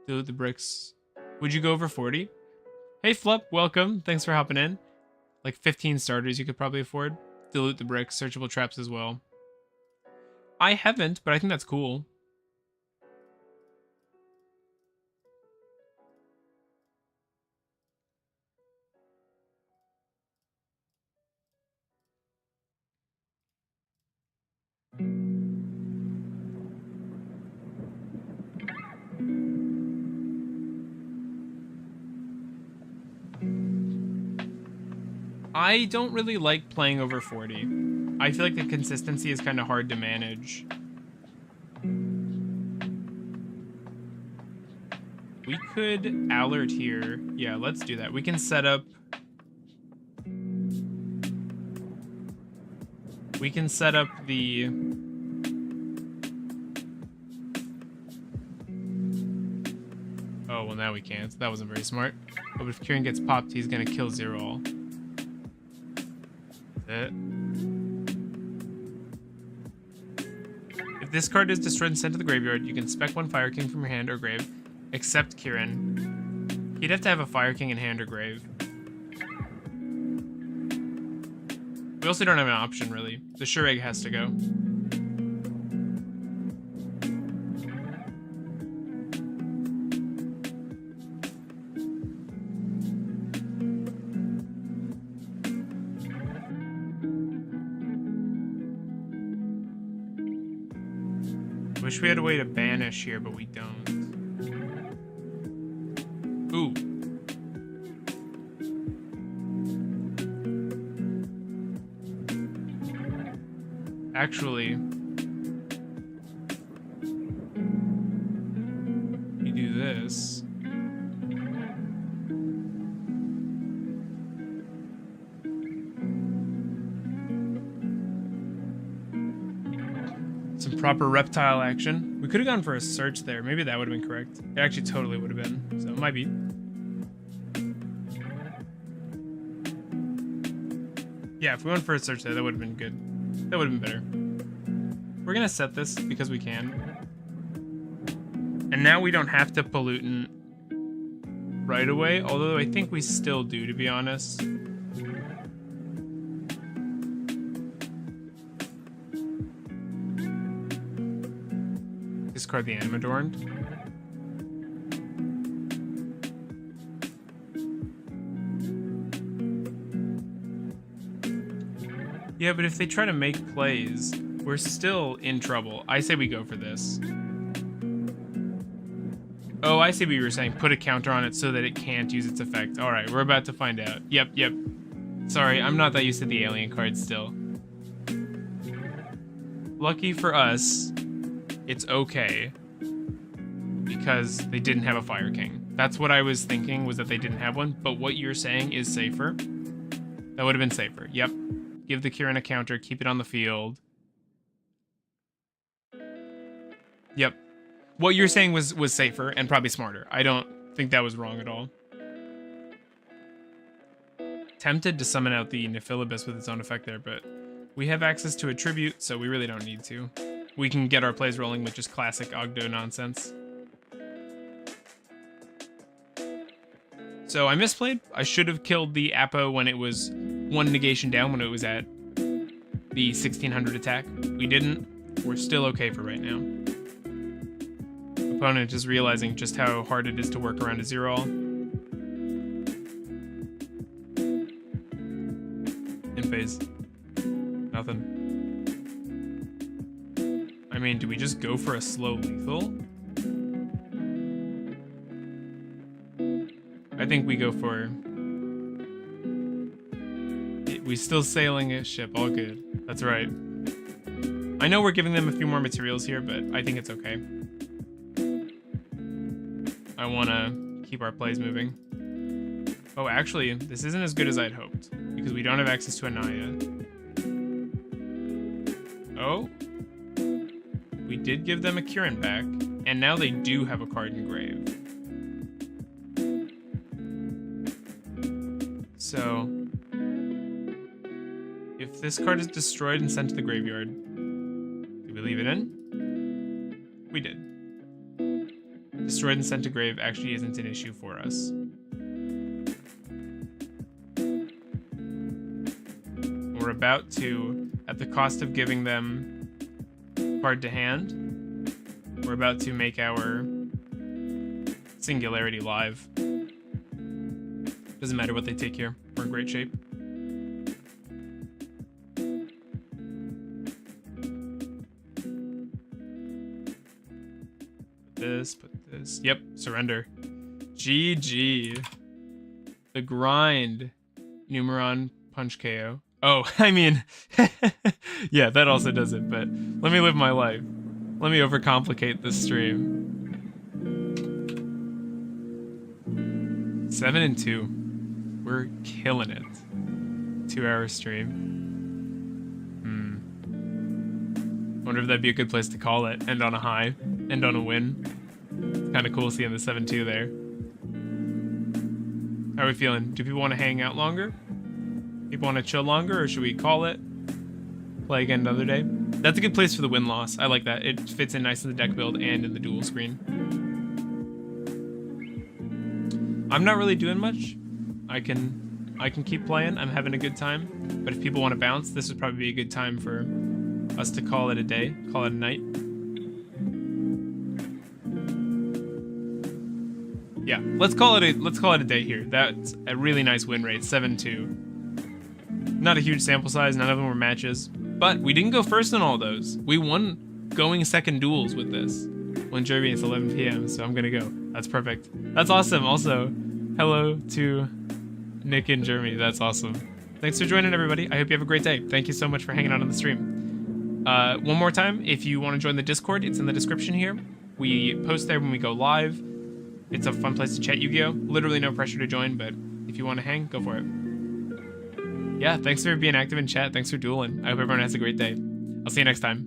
Dilute the bricks. Would you go over 40? Hey, Flup, welcome. Thanks for hopping in. Like 15 starters you could probably afford. Dilute the bricks, searchable traps as well. I haven't, but I think that's cool. I don't really like playing over 40. I feel like the consistency is kind of hard to manage. We could alert here. Yeah, let's do that. We can set up... We can set up the... Oh, well now we can't. That wasn't very smart. But if Kieran gets popped, he's gonna kill Zero All. If this card is destroyed and sent to the graveyard, you can spec one Fire King from your hand or grave, except Kieran. He'd have to have a Fire King in hand or grave. We also don't have an option, really. The Sure Egg has to go. Wish we had a way to banish here, but we don't. Ooh. Actually, we do this. Some proper reptile action. We could have gone for a search there. Maybe that would have been correct. It actually totally would have been. So it might be. Yeah, if we went for a search there, that would have been good. That would have been better. We're going to set this because we can. And now we don't have to pollutant right away. Although I think we still do, to be honest. Discard the Animadorned. Yeah, but if they try to make plays, we're still in trouble. I say we go for this. Oh, I see what you were saying. Put a counter on it so that it can't use its effect. All right, we're about to find out. Yep. Sorry, I'm not that used to the alien cards still. Lucky for us, it's okay. Because they didn't have a Fire King. That's what I was thinking, was that they didn't have one. But what you're saying is safer. That would have been safer. Yep. Give the Kieran a counter. Keep it on the field. Yep. What you're saying was safer and probably smarter. I don't think that was wrong at all. Tempted to summon out the Nephilibus with its own effect there, but we have access to a tribute, so we really don't need to. We can get our plays rolling with just classic Ogdo nonsense. So I misplayed. I should have killed the Apo when it was one negation down, when it was at the 1600 attack. We didn't. We're still okay for right now. Opponent is realizing just how hard it is to work around a Zero All. In phase. Nothing. I mean, do we just go for a slow lethal? I think we go for... We still sailing a ship, all good. That's right. I know we're giving them a few more materials here, but I think it's okay. I want to keep our plays moving. Oh, actually, this isn't as good as I'd hoped, because we don't have access to Anaya. Oh. We did give them a Kieran back. And now they do have a card engraved. So, if this card is destroyed and sent to the graveyard, do we leave it in? We did. Destroyed and sent to grave actually isn't an issue for us. We're about to, at the cost of giving them card to hand, we're about to make our Singularity live. Doesn't matter what they take here. We're in great shape. Put this. Yep, surrender. GG. The grind. Numeron punch KO. Oh, I mean, yeah, that also does it, but let me live my life. Let me overcomplicate this stream. 7 and 2. We're killing it. 2-hour stream. Wonder if that'd be a good place to call it. End on a high. End on a win. It's kind of cool seeing the 7-2 there. How are we feeling? Do people want to hang out longer? People want to chill longer, or should we call it? Play again another day? That's a good place for the win-loss. I like that. It fits in nice in the deck build and in the duel screen. I'm not really doing much. I can keep playing. I'm having a good time. But if people want to bounce, this would probably be a good time for us to call it a day, call it a night. Yeah, let's call it a day here. That's a really nice win rate, 7-2. Not a huge sample size, none of them were matches, but we didn't go first in all those. We won going second duels with this. When Jeremy, it's 11 p.m., so I'm gonna go. That's perfect. That's awesome. Also, hello to Nick and Jeremy. That's awesome. Thanks for joining, everybody. I hope you have a great day. Thank you so much for hanging out on the stream. One more time, if you want to join the Discord, it's in the description here. We post there when we go live. It's a fun place to chat Yu-Gi-Oh! Literally no pressure to join, but if you want to hang, go for it. Yeah, thanks for being active in chat. Thanks for dueling. I hope everyone has a great day. I'll see you next time.